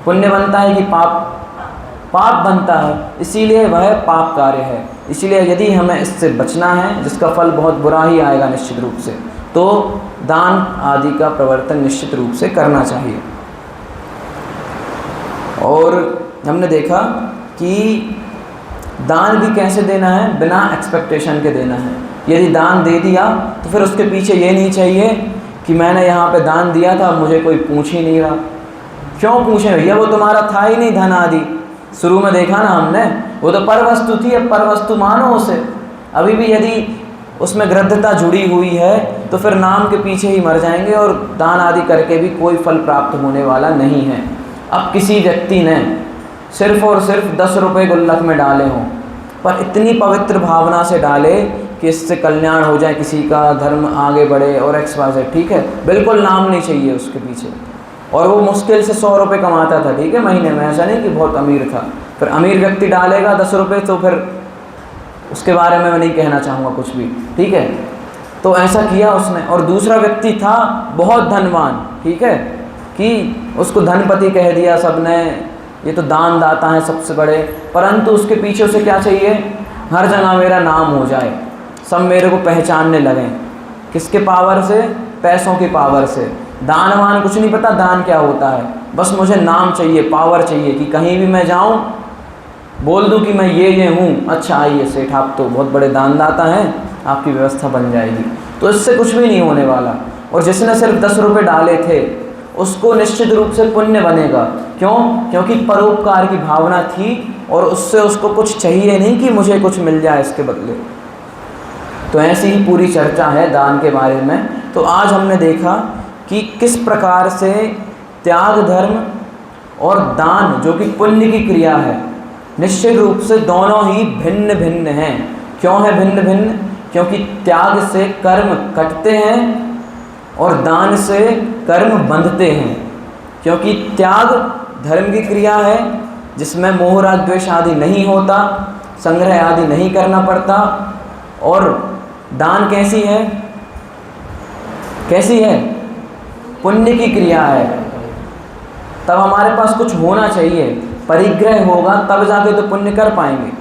Speaker 1: पुण्य बनता है कि पाप बनता है, इसीलिए वह पाप कार्य है। इसीलिए यदि हमें इससे बचना है जिसका फल बहुत बुरा ही आएगा निश्चित रूप से, तो दान आदि का प्रवर्तन निश्चित रूप से करना चाहिए। और हमने देखा कि दान भी कैसे देना है, बिना एक्सपेक्टेशन के देना है। यदि दान दे दिया तो फिर उसके पीछे ये नहीं चाहिए कि मैंने यहाँ पे दान दिया था मुझे कोई पूछ ही नहीं रहा। क्यों पूछे भैया, वो तुम्हारा था ही नहीं धन आदि। शुरू में देखा ना हमने, वो तो पर वस्तु थी, अब पर वस्तु मानो उसे। अभी भी यदि उसमें गृद्धता जुड़ी हुई है तो फिर नाम के पीछे ही मर जाएंगे और दान आदि करके भी कोई फल प्राप्त होने वाला नहीं है। अब किसी व्यक्ति ने सिर्फ और सिर्फ 10 रुपये गुल्लक में डाले हों, पर इतनी पवित्र भावना से डाले कि इससे कल्याण हो जाए, किसी का धर्म आगे बढ़े और XYZ, ठीक है, बिल्कुल नाम नहीं चाहिए उसके पीछे। और वो मुश्किल से 100 रुपये कमाता था, ठीक है, महीने में, ऐसा नहीं कि बहुत अमीर था। फिर अमीर व्यक्ति डालेगा 10 रुपये तो फिर उसके बारे में मैं नहीं कहना चाहूँगा कुछ भी, ठीक है। तो ऐसा किया उसने। और दूसरा व्यक्ति था बहुत धनवान, ठीक है, कि उसको धनपति कह दिया सबने, ये तो दान दाता हैं सबसे बड़े, परंतु उसके पीछे उसे क्या चाहिए, हर जगह मेरा नाम हो जाए, सब मेरे को पहचानने लगें। किसके पावर से, पैसों की पावर से। दान वान कुछ नहीं पता दान क्या होता है, बस मुझे नाम चाहिए, पावर चाहिए कि कहीं भी मैं जाऊं बोल दूं कि मैं ये हूँ, अच्छा आइए सेठ आप तो बहुत बड़े दानदाता हैं, आपकी व्यवस्था बन जाएगी। तो इससे कुछ भी नहीं होने वाला। और जिसने सिर्फ 10 रुपये डाले थे उसको निश्चित रूप से पुण्य बनेगा। क्यों? क्योंकि परोपकार की भावना थी और उससे उसको कुछ चाहिए नहीं कि मुझे कुछ मिल जाए इसके बदले। तो ऐसी ही पूरी चर्चा है दान के बारे में। तो आज हमने देखा कि किस प्रकार से त्याग धर्म और दान जो कि पुण्य की क्रिया है, निश्चित रूप से दोनों ही भिन्न भिन्न हैं। क्यों है भिन्न भिन्न? क्योंकि त्याग से कर्म कटते हैं और दान से कर्म बंधते हैं। क्योंकि त्याग धर्म की क्रिया है जिसमें मोह राग द्वेष आदि नहीं होता, संग्रह आदि नहीं करना पड़ता। और दान कैसी है? कैसी है? पुण्य की क्रिया है। तब हमारे पास कुछ होना चाहिए, परिग्रह होगा तब जाके तो पुण्य कर पाएंगे।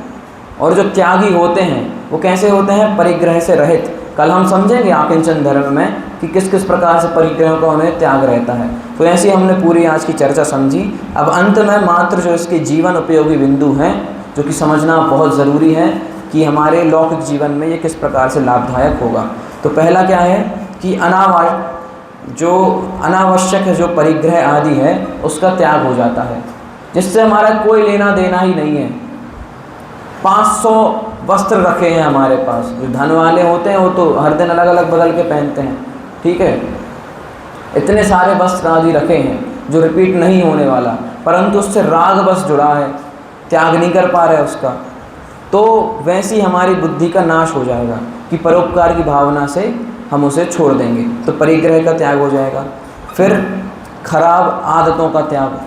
Speaker 1: और जो त्यागी होते हैं वो कैसे होते हैं? परिग्रह से रहित। कल हम समझेंगे आकिंचन धर्म में कि किस किस प्रकार से परिग्रह का उन्हें त्याग रहता है। तो ऐसी हमने पूरी आज की चर्चा समझी। अब अंत में मात्र जो इसके जीवन उपयोगी बिंदु हैं जो कि समझना बहुत ज़रूरी है कि हमारे लौकिक जीवन में ये किस प्रकार से लाभदायक होगा। तो पहला क्या है कि अनावश्यक है जो परिग्रह आदि है उसका त्याग हो जाता है, जिससे हमारा कोई लेना देना ही नहीं है। 500 वस्त्र रखे हैं हमारे पास, जो धन वाले होते हैं वो तो हर दिन अलग अलग बदल के पहनते हैं, ठीक है। इतने सारे वस्त्र आदि रखे हैं जो रिपीट नहीं होने वाला, परंतु उससे राग बस जुड़ा है, त्याग नहीं कर पा रहे उसका। तो वैसी हमारी बुद्धि का नाश हो जाएगा कि परोपकार की भावना से हम उसे छोड़ देंगे, तो परिग्रह का त्याग हो जाएगा। फिर खराब आदतों का त्याग।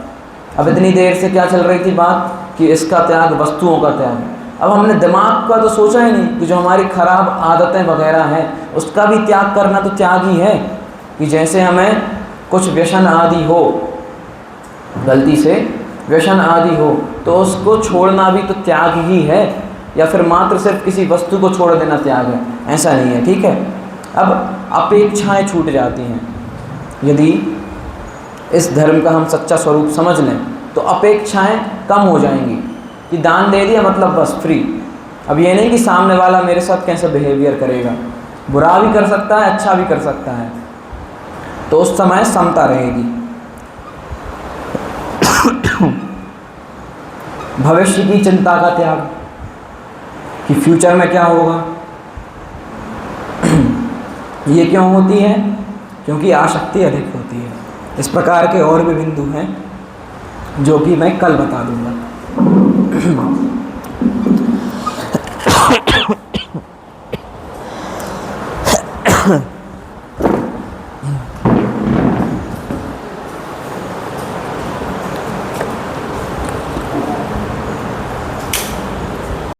Speaker 1: अब इतनी देर से क्या चल रही थी बात कि इसका त्याग, वस्तुओं का त्याग। अब हमने दिमाग का तो सोचा ही नहीं कि जो हमारी खराब आदतें वगैरह हैं उसका भी त्याग करना तो त्याग ही है। कि जैसे हमें कुछ व्यसन आदि हो, गलती से व्यसन आदि हो, तो उसको छोड़ना भी तो त्याग ही है, या फिर मात्र सिर्फ किसी वस्तु को छोड़ देना त्याग है? ऐसा नहीं है, ठीक है। अब अपेक्षाएं छूट जाती हैं। यदि इस धर्म का हम सच्चा स्वरूप समझ लें तो अपेक्षाएं कम हो जाएंगी कि दान दे दिया मतलब बस फ्री। अब ये नहीं कि सामने वाला मेरे साथ कैसे बिहेवियर करेगा, बुरा भी कर सकता है, अच्छा भी कर सकता है, तो उस समय समता रहेगी। भविष्य की चिंता का त्याग कि फ्यूचर में क्या होगा। ये क्यों होती है? क्योंकि आसक्ति अधिक होती है। इस प्रकार के और भी बिंदु हैं जो कि मैं कल बता दूंगा।